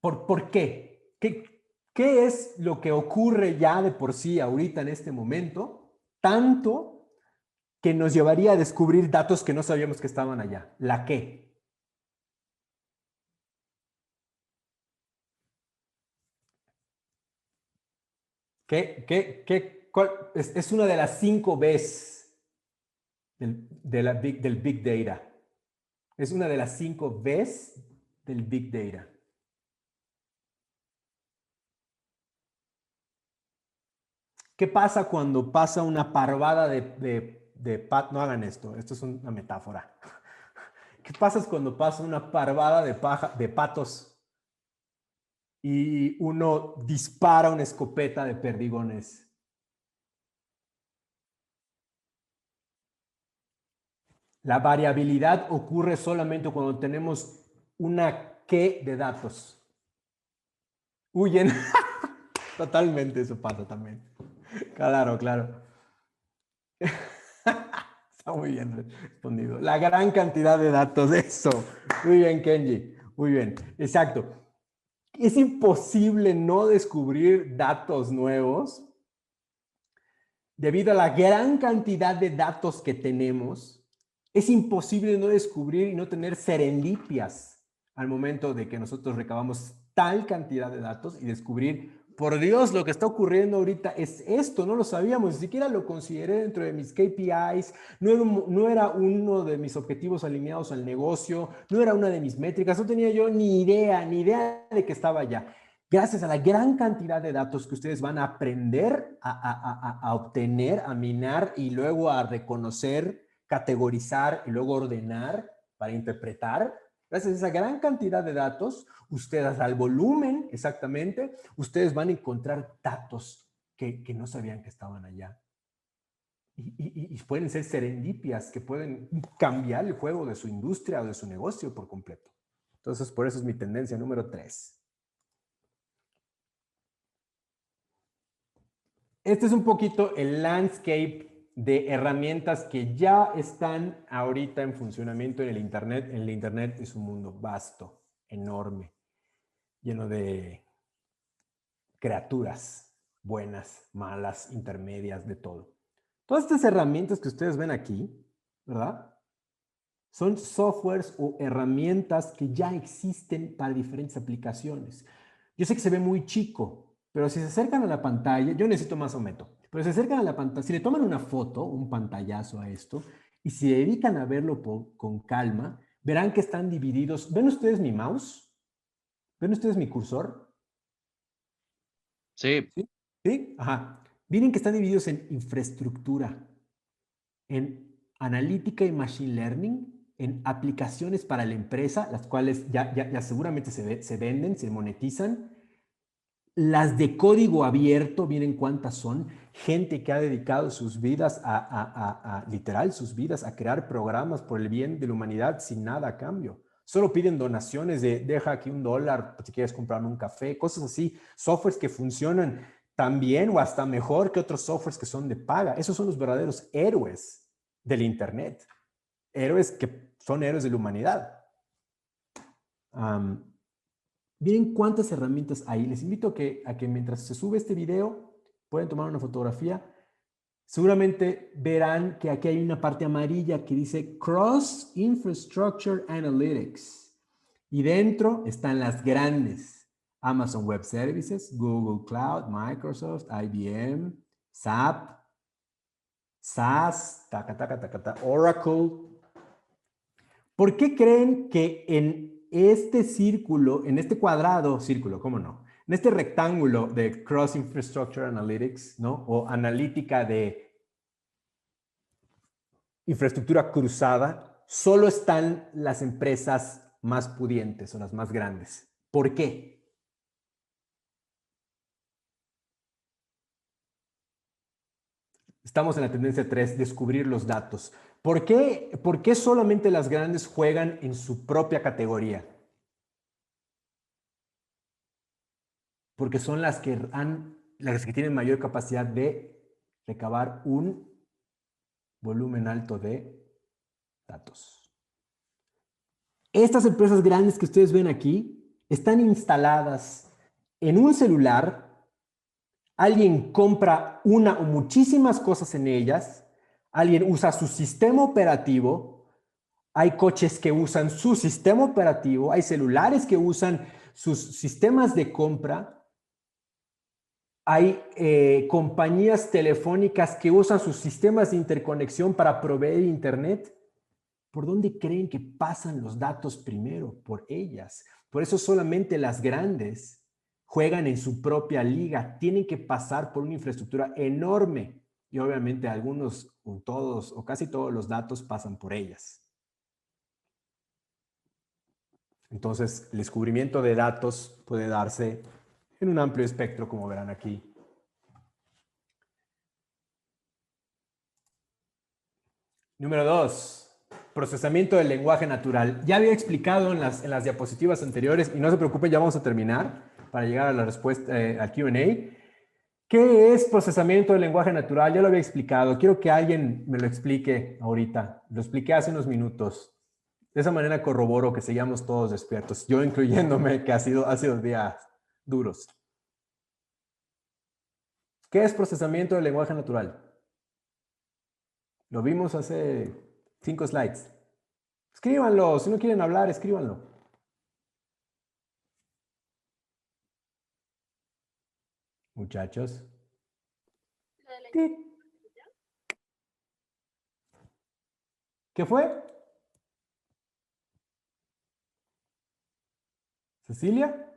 ¿Por qué? ¿Qué es lo que ocurre ya de por sí ahorita en este momento, tanto que nos llevaría a descubrir datos que no sabíamos que estaban allá? ¿La qué? Es una de las 5 Bs del Big Data. Es una de las 5 Bs del Big Data. ¿Qué pasa cuando pasa una parvada no hagan esto es una metáfora. ¿Qué pasa cuando pasa una parvada de patos y uno dispara una escopeta de perdigones? La variabilidad ocurre solamente cuando tenemos una qué de datos. Huyen. Totalmente eso pasa también. Claro, claro. Está muy bien respondido. La gran cantidad de datos, eso. Muy bien, Kenji. Muy bien, exacto. Es imposible no descubrir datos nuevos debido a la gran cantidad de datos que tenemos. Es imposible no descubrir y no tener serendipias al momento de que nosotros recabamos tal cantidad de datos y descubrir, por Dios, lo que está ocurriendo ahorita es esto, no lo sabíamos, ni siquiera lo consideré dentro de mis KPIs, no era uno de mis objetivos alineados al negocio, no era una de mis métricas, no tenía yo ni idea de que estaba allá. Gracias a la gran cantidad de datos que ustedes van a aprender a obtener, a minar y luego a reconocer, categorizar y luego ordenar para interpretar. Gracias a esa gran cantidad de datos, ustedes al volumen exactamente, ustedes van a encontrar datos que no sabían que estaban allá. Y pueden ser serendipias que pueden cambiar el juego de su industria o de su negocio por completo. Entonces, por eso es mi tendencia número 3. Este es un poquito el landscape de herramientas que ya están ahorita en funcionamiento en el Internet. El Internet es un mundo vasto, enorme, lleno de criaturas buenas, malas, intermedias, de todo. Todas estas herramientas que ustedes ven aquí, ¿verdad? Son softwares o herramientas que ya existen para diferentes aplicaciones. Yo sé que se ve muy chico, pero si se acercan a la pantalla, yo necesito más aumento, pero si se acercan a la pantalla, si le toman una foto, un pantallazo a esto, y se dedican a verlo con calma, verán que están divididos. ¿Ven ustedes mi mouse? ¿Ven ustedes mi cursor? Sí. ¿Sí? ¿Sí? Ajá. Miren que están divididos en infraestructura, en analítica y machine learning, en aplicaciones para la empresa, las cuales ya seguramente se venden, se monetizan. Las de código abierto, miren cuántas son. Gente que ha dedicado sus vidas literal, sus vidas a crear programas por el bien de la humanidad sin nada a cambio. Solo piden donaciones de deja aquí $1 si quieres comprarme un café, cosas así. Softwares que funcionan tan bien o hasta mejor que otros softwares que son de paga. Esos son los verdaderos héroes del Internet. Héroes que son héroes de la humanidad. Miren cuántas herramientas hay. Les invito a que mientras se sube este video, pueden tomar una fotografía. Seguramente verán que aquí hay una parte amarilla que dice Cross Infrastructure Analytics. Y dentro están las grandes. Amazon Web Services, Google Cloud, Microsoft, IBM, SAP, SAS, Oracle. ¿Por qué creen que en este círculo, en este círculo, ¿cómo no? En este rectángulo de Cross Infrastructure Analytics, ¿no? O analítica de infraestructura cruzada, solo están las empresas más pudientes o las más grandes? ¿Por qué? Estamos en la tendencia 3, descubrir los datos. ¿Por qué solamente las grandes juegan en su propia categoría? Porque son las que tienen mayor capacidad de recabar un volumen alto de datos. Estas empresas grandes que ustedes ven aquí están instaladas en un celular. Alguien compra una o muchísimas cosas en ellas. Alguien usa su sistema operativo. Hay coches que usan su sistema operativo. Hay celulares que usan sus sistemas de compra. Hay compañías telefónicas que usan sus sistemas de interconexión para proveer internet. ¿Por dónde creen que pasan los datos primero? Por ellas. Por eso solamente las grandes juegan en su propia liga. Tienen que pasar por una infraestructura enorme. Y obviamente algunos, o todos, o casi todos los datos pasan por ellas. Entonces, el descubrimiento de datos puede darse en un amplio espectro, como verán aquí. Número 2, procesamiento del lenguaje natural. Ya había explicado en las diapositivas anteriores, y no se preocupen, ya vamos a terminar para llegar a la respuesta al Q&A. ¿Qué es procesamiento del lenguaje natural? Ya lo había explicado. Quiero que alguien me lo explique ahorita. Lo expliqué hace unos minutos. De esa manera corroboro que seguíamos todos despiertos, yo incluyéndome, que ha sido días duros. ¿Qué es procesamiento del lenguaje natural? Lo vimos hace 5 slides. Escríbanlo, si no quieren hablar, escríbanlo. Muchachos. ¿Qué fue? ¿Cecilia?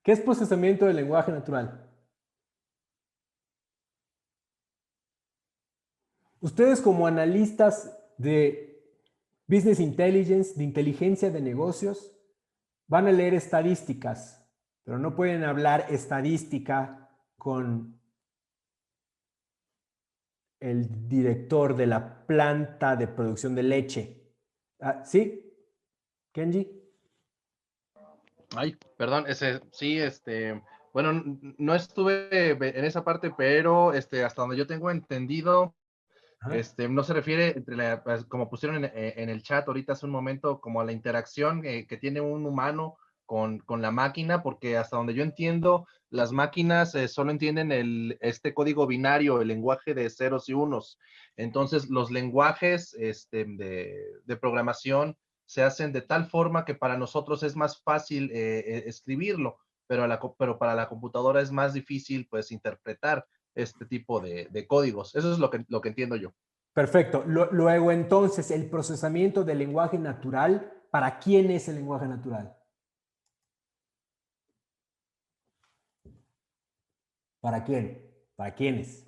¿Qué es procesamiento del lenguaje natural? Ustedes como analistas de Business Intelligence, de inteligencia de negocios, van a leer estadísticas, pero no pueden hablar estadística con el director de la planta de producción de leche. ¿Sí? ¿Kenji? Ay, perdón, sí, bueno, no estuve en esa parte, pero hasta donde yo tengo entendido, no se refiere, pues, como pusieron en el chat ahorita hace un momento, como a la interacción que tiene un humano con la máquina, porque hasta donde yo entiendo, las máquinas solo entienden este código binario, el lenguaje de ceros y unos. Entonces, los lenguajes de programación se hacen de tal forma que para nosotros es más fácil escribirlo, pero para la computadora es más difícil, pues, interpretar este tipo de códigos. Eso es lo que entiendo yo. Perfecto. Luego, entonces, el procesamiento del lenguaje natural, ¿para quién es el lenguaje natural? ¿Para quién? ¿Para quiénes?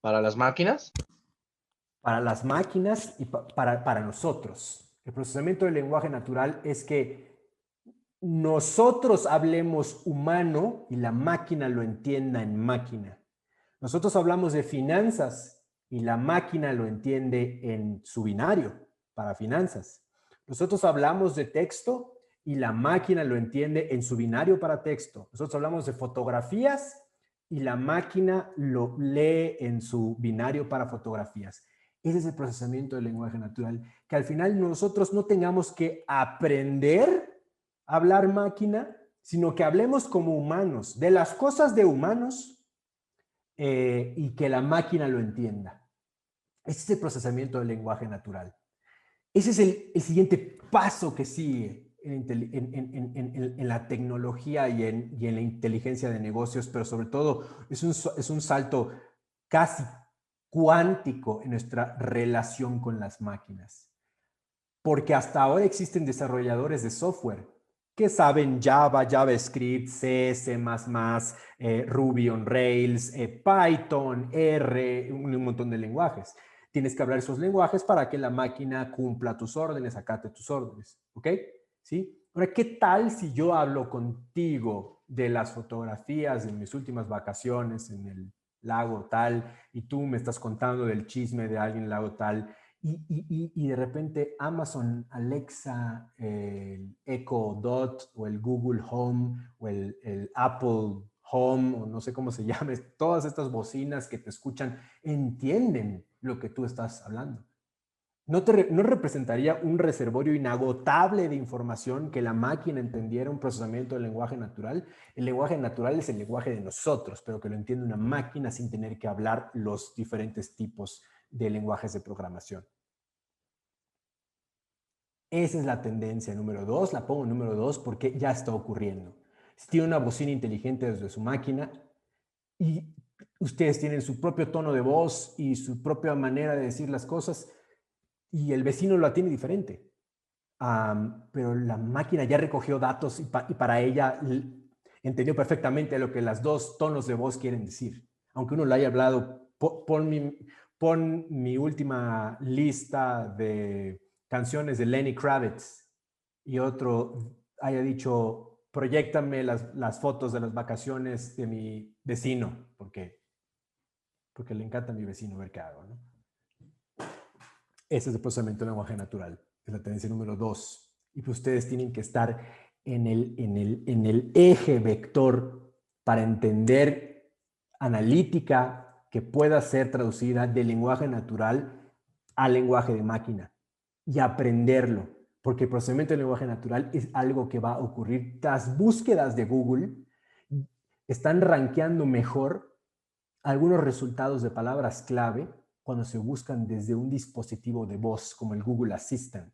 ¿Para las máquinas? Para las máquinas y para nosotros. El procesamiento del lenguaje natural es que nosotros hablemos humano y la máquina lo entienda en máquina. Nosotros hablamos de finanzas y la máquina lo entiende en su binario para finanzas. Nosotros hablamos de texto y la máquina lo entiende en su binario para texto. Nosotros hablamos de fotografías y la máquina lo lee en su binario para fotografías. Ese es el procesamiento del lenguaje natural, que al final nosotros no tengamos que aprender a hablar máquina, sino que hablemos como humanos, de las cosas de humanos, y que la máquina lo entienda. Ese es el procesamiento del lenguaje natural. Ese es el siguiente paso que sigue en la tecnología y en la inteligencia de negocios, pero sobre todo es un salto casi cuántico en nuestra relación con las máquinas. Porque hasta ahora existen desarrolladores de software que saben Java, JavaScript, C, C++, Ruby on Rails, Python, R, un montón de lenguajes. Tienes que hablar esos lenguajes para que la máquina cumpla tus órdenes, acate tus órdenes. ¿Ok? ¿Sí? Ahora, ¿qué tal si yo hablo contigo de las fotografías de mis últimas vacaciones en el lago tal y tú me estás contando del chisme de alguien en el lago tal? Y de repente Amazon, Alexa, el Echo Dot o el Google Home o el Apple Home o no sé cómo se llame, todas estas bocinas que te escuchan entienden lo que tú estás hablando. ¿No representaría un reservorio inagotable de información que la máquina entendiera un procesamiento del lenguaje natural? El lenguaje natural es el lenguaje de nosotros, pero que lo entiende una máquina sin tener que hablar los diferentes tipos de lenguajes de programación. Esa es la tendencia número 2, la pongo número 2 porque ya está ocurriendo. Si tiene una bocina inteligente desde su máquina y ustedes tienen su propio tono de voz y su propia manera de decir las cosas, y el vecino lo tiene diferente. Pero la máquina ya recogió datos y para ella entendió perfectamente lo que las dos tonos de voz quieren decir. Aunque uno le haya hablado, pon mi última lista de canciones de Lenny Kravitz y otro haya dicho, proyéctame las fotos de las vacaciones de mi vecino, porque le encanta a mi vecino ver qué hago, ¿no? Ese es el procesamiento del lenguaje natural. Es la tendencia número 2. Y pues ustedes tienen que estar en el eje vector para entender analítica que pueda ser traducida del lenguaje natural al lenguaje de máquina y aprenderlo. Porque el procesamiento del lenguaje natural es algo que va a ocurrir. Las búsquedas de Google están rankeando mejor algunos resultados de palabras clave cuando se buscan desde un dispositivo de voz como el Google Assistant.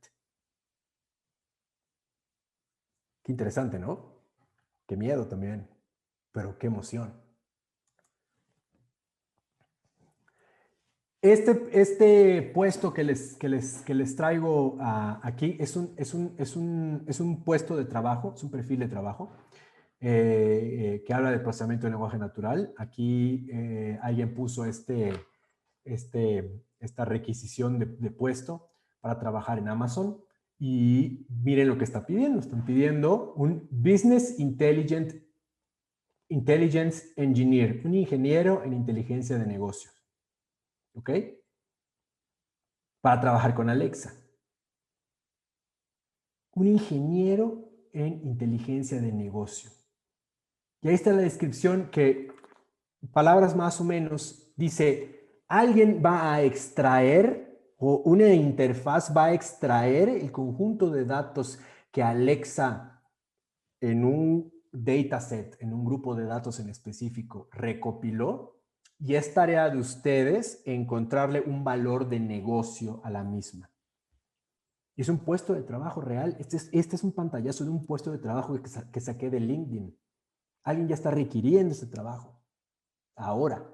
Qué interesante, ¿no? Qué miedo también, pero qué emoción. Este puesto que les traigo aquí es un puesto de trabajo, es un perfil de trabajo que habla del procesamiento del lenguaje natural. Aquí alguien puso esta requisición de puesto para trabajar en Amazon y miren lo que está pidiendo. Están pidiendo un Business Intelligence Engineer, un ingeniero en inteligencia de negocios. ¿Ok? Para trabajar con Alexa. Un ingeniero en inteligencia de negocio. Y ahí está la descripción que, palabras más o menos, dice, alguien va a extraer o una interfaz va a extraer el conjunto de datos que Alexa en un dataset, en un grupo de datos en específico, recopiló, y es tarea de ustedes encontrarle un valor de negocio a la misma. Y es un puesto de trabajo real. Este es un pantallazo de un puesto de trabajo que saqué de LinkedIn. Alguien ya está requiriendo ese trabajo. Ahora.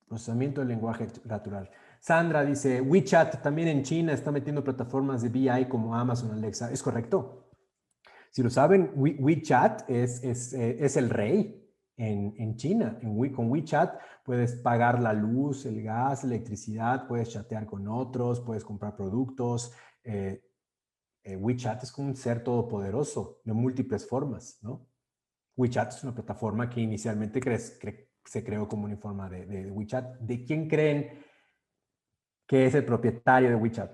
Procesamiento del lenguaje natural. Sandra dice, WeChat también en China está metiendo plataformas de BI como Amazon Alexa. Es correcto. Si lo saben, WeChat es el rey en China. Con WeChat puedes pagar la luz, el gas, la electricidad, puedes chatear con otros, puedes comprar productos. WeChat es como un ser todopoderoso de múltiples formas, ¿no? WeChat es una plataforma que inicialmente se creó como una forma de WeChat. ¿De quién creen que es el propietario de WeChat?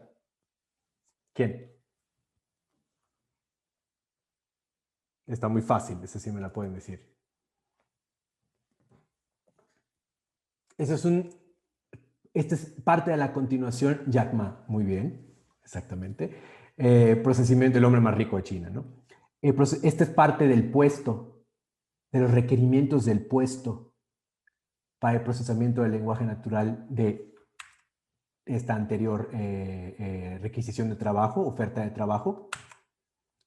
¿Quién? Está muy fácil, ese sí me la pueden decir. Esta es parte de la continuación, Jack Ma. Muy bien, exactamente. Procesamiento del hombre más rico de China, ¿no? Esta es parte del puesto, de los requerimientos del puesto para el procesamiento del lenguaje natural de esta anterior requisición de trabajo, oferta de trabajo.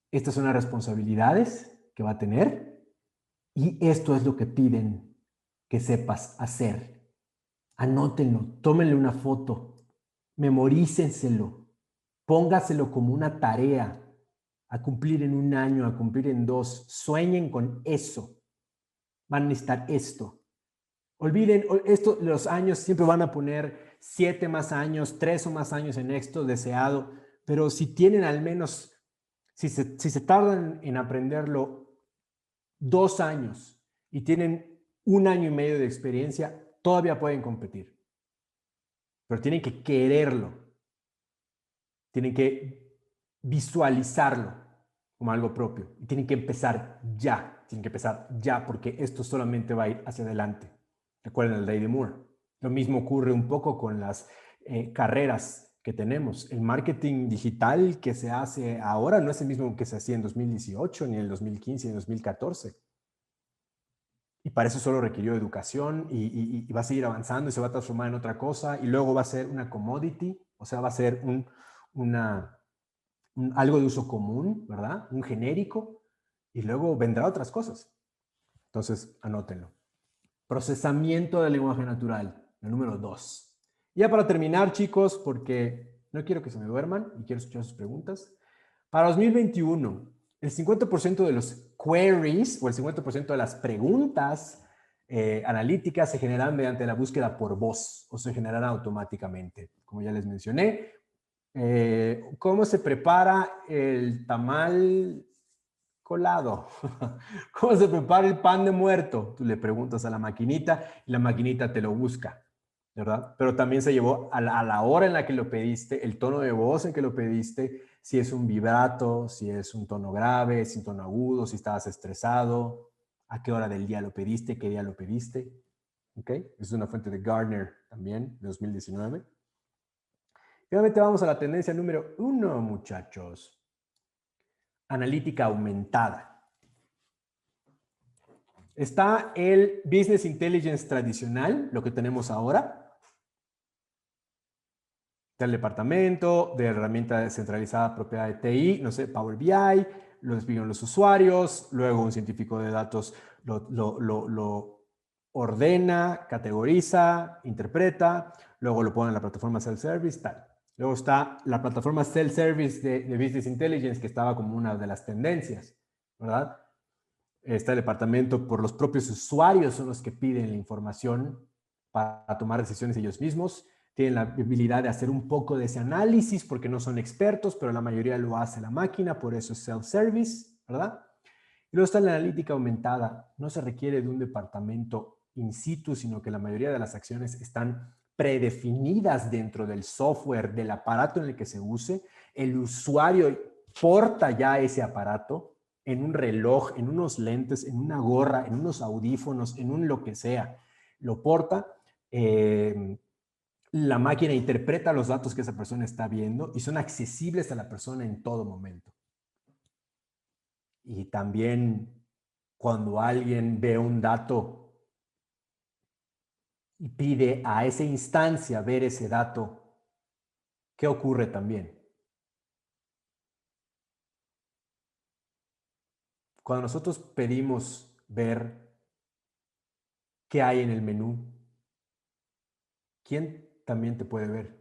Estas son las responsabilidades que va a tener y esto es lo que piden que sepas hacer. Anótenlo, tómenle una foto, memorícenselo, póngaselo como una tarea a cumplir en 1 año, a cumplir en 2. Sueñen con eso. Van a necesitar esto. Olviden esto, los años siempre van a poner 7 más años, 3 o más años en esto deseado, pero si tienen al menos, si se tardan en aprenderlo 2 años y tienen 1 año y medio de experiencia, todavía pueden competir. Pero tienen que quererlo. Tienen que visualizarlo como algo propio. Y tienen que empezar ya. tienen que empezar ya, porque esto solamente va a ir hacia adelante. Recuerden el Ley de Moore. Lo mismo ocurre un poco con las carreras que tenemos. El marketing digital que se hace ahora no es el mismo que se hacía en 2018, ni en el 2015, ni en 2014. Y para eso solo requirió educación y va a seguir avanzando y se va a transformar en otra cosa y luego va a ser una commodity, o sea, va a ser algo de uso común, ¿verdad? Un genérico y luego vendrá otras cosas. Entonces, anótenlo. Procesamiento del lenguaje natural, el número 2. Ya para terminar, chicos, porque no quiero que se me duerman y quiero escuchar sus preguntas. Para 2021, el 50% de los queries o el 50% de las preguntas analíticas se generan mediante la búsqueda por voz o se generan automáticamente. Como ya les mencioné, ¿cómo se prepara el tamal colado? ¿Cómo se prepara el pan de muerto? Tú le preguntas a la maquinita y la maquinita te lo busca, ¿verdad? Pero también se llevó a la hora en la que lo pediste, el tono de voz en que lo pediste, si es un vibrato, si es un tono grave, si es un tono agudo, si estabas estresado, a qué hora del día lo pediste, qué día lo pediste. ¿Ok? Es una fuente de Gartner también, de 2019. Finalmente vamos a la tendencia número 1, muchachos. Analítica aumentada. Está el Business Intelligence tradicional, lo que tenemos ahora. Del departamento, de herramienta descentralizada propiedad de TI, no sé, Power BI, lo despiden los usuarios, luego un científico de datos lo ordena, categoriza, interpreta, luego lo pone en la plataforma self-service, tal. Luego está la plataforma self-service de Business Intelligence, que estaba como una de las tendencias, ¿verdad? Está el departamento por los propios usuarios, son los que piden la información para tomar decisiones ellos mismos. Tienen la habilidad de hacer un poco de ese análisis porque no son expertos, pero la mayoría lo hace la máquina, por eso es self-service, ¿verdad? Y luego está la analítica aumentada. No se requiere de un departamento in situ, sino que la mayoría de las acciones están predefinidas dentro del software, del aparato en el que se use. El usuario porta ya ese aparato en un reloj, en unos lentes, en una gorra, en unos audífonos, en un lo que sea. Lo porta. La máquina interpreta los datos que esa persona está viendo y son accesibles a la persona en todo momento. Y también cuando alguien ve un dato y pide a esa instancia ver ese dato, ¿qué ocurre también? Cuando nosotros pedimos ver qué hay en el menú, ¿quién también te puede ver?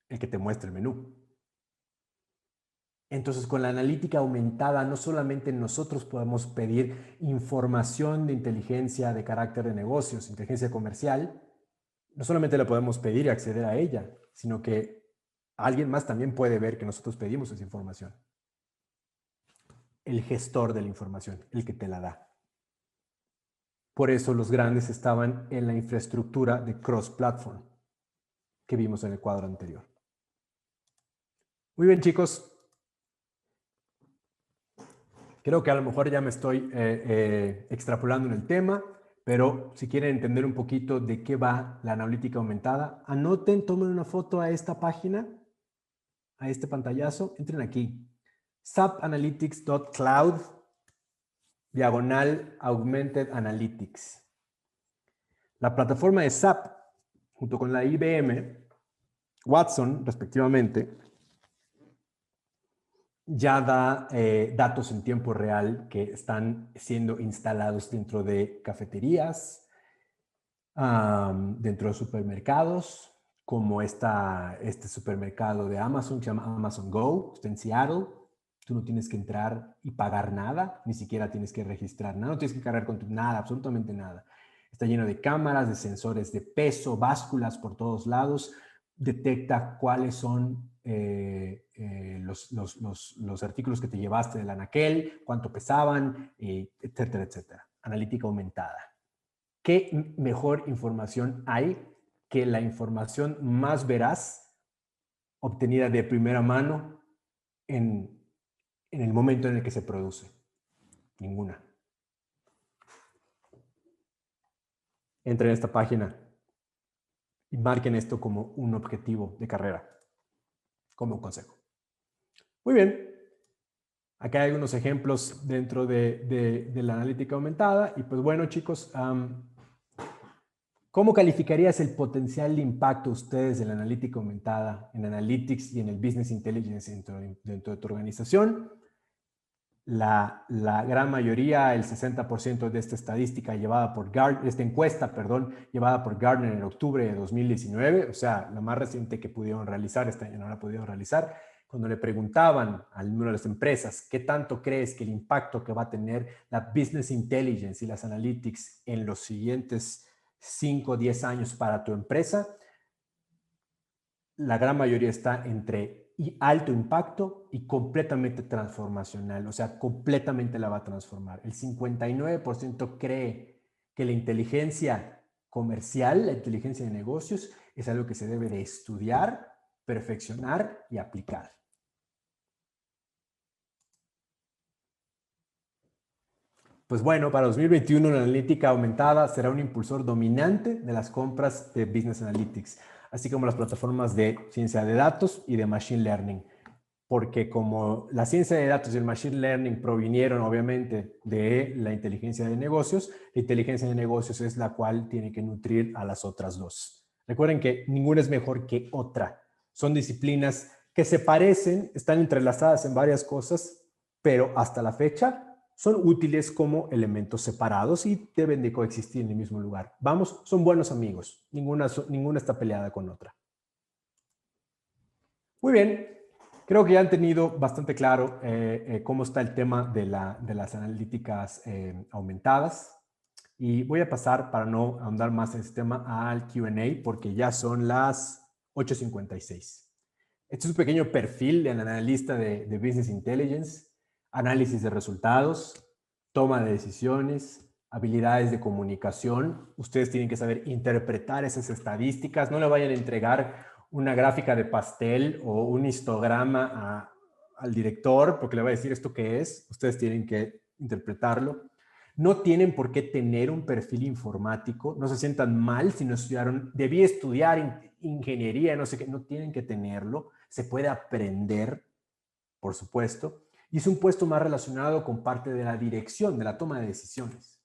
El que te muestra el menú. Entonces, con la analítica aumentada, no solamente nosotros podemos pedir información de inteligencia de carácter de negocios, inteligencia comercial, no solamente la podemos pedir y acceder a ella, sino que alguien más también puede ver que nosotros pedimos esa información. El gestor de la información, el que te la da. Por eso los grandes estaban en la infraestructura de cross-platform que vimos en el cuadro anterior. Muy bien, chicos. Creo que a lo mejor ya me estoy extrapolando en el tema, pero si quieren entender un poquito de qué va la analítica aumentada, anoten, tomen una foto a esta página, a este pantallazo, entren aquí, sapanalytics.cloud, / Augmented Analytics. La plataforma de SAP, junto con la IBM, Watson, respectivamente, ya da datos en tiempo real que están siendo instalados dentro de cafeterías, dentro de supermercados, como este supermercado de Amazon que se llama Amazon Go, está en Seattle. Tú no tienes que entrar y pagar nada, ni siquiera tienes que registrar nada, no tienes que cargar con nada, absolutamente nada. Está lleno de cámaras, de sensores de peso, básculas por todos lados, detecta cuáles son los artículos que te llevaste del anaquel, cuánto pesaban, etcétera, etcétera. Analítica aumentada. ¿Qué mejor información hay que la información más veraz obtenida de primera mano en en el momento en el que se produce. Ninguna. Entren a esta página y marquen esto como un objetivo de carrera, como un consejo. Muy bien. Acá hay algunos ejemplos dentro de la analítica aumentada. Y pues bueno, chicos, ¿cómo calificarías el potencial de impacto ustedes de la analítica aumentada en Analytics y en el Business Intelligence dentro de tu organización? La gran mayoría, el 60% de esta estadística llevada por Gartner, esta encuesta, perdón, llevada por Gartner en octubre de 2019, o sea, la más reciente que pudieron realizar, este año no la pudieron realizar, cuando le preguntaban al número de las empresas, ¿qué tanto crees que el impacto que va a tener la Business Intelligence y las Analytics en los siguientes 5 o 10 años para tu empresa? La gran mayoría está entre alto impacto y completamente transformacional, o sea, completamente la va a transformar. El 59% cree que la inteligencia comercial, la inteligencia de negocios, es algo que se debe de estudiar, perfeccionar y aplicar. Pues bueno, para 2021 la analítica aumentada será un impulsor dominante de las compras de Business Analytics, así como las plataformas de ciencia de datos y de Machine Learning. Porque como la ciencia de datos y el Machine Learning provinieron obviamente de la inteligencia de negocios, la inteligencia de negocios es la cual tiene que nutrir a las otras dos. Recuerden que ninguna es mejor que otra. Son disciplinas que se parecen, están entrelazadas en varias cosas, pero hasta la fecha son útiles como elementos separados y deben de coexistir en el mismo lugar. Vamos, son buenos amigos. Ninguna está peleada con otra. Muy bien. Creo que ya han tenido bastante claro cómo está el tema de las analíticas aumentadas. Y voy a pasar, para no ahondar más en este tema, al Q&A, porque ya son las 8:56. Este es un pequeño perfil del analista de Business Intelligence, análisis de resultados, toma de decisiones, habilidades de comunicación. Ustedes tienen que saber interpretar esas estadísticas. No le vayan a entregar una gráfica de pastel o un histograma al director porque le va a decir esto qué es. Ustedes tienen que interpretarlo. No tienen por qué tener un perfil informático. No se sientan mal si no estudiaron. Debí estudiar ingeniería, no sé qué. No tienen que tenerlo. Se puede aprender, por supuesto. Y es un puesto más relacionado con parte de la dirección, de la toma de decisiones.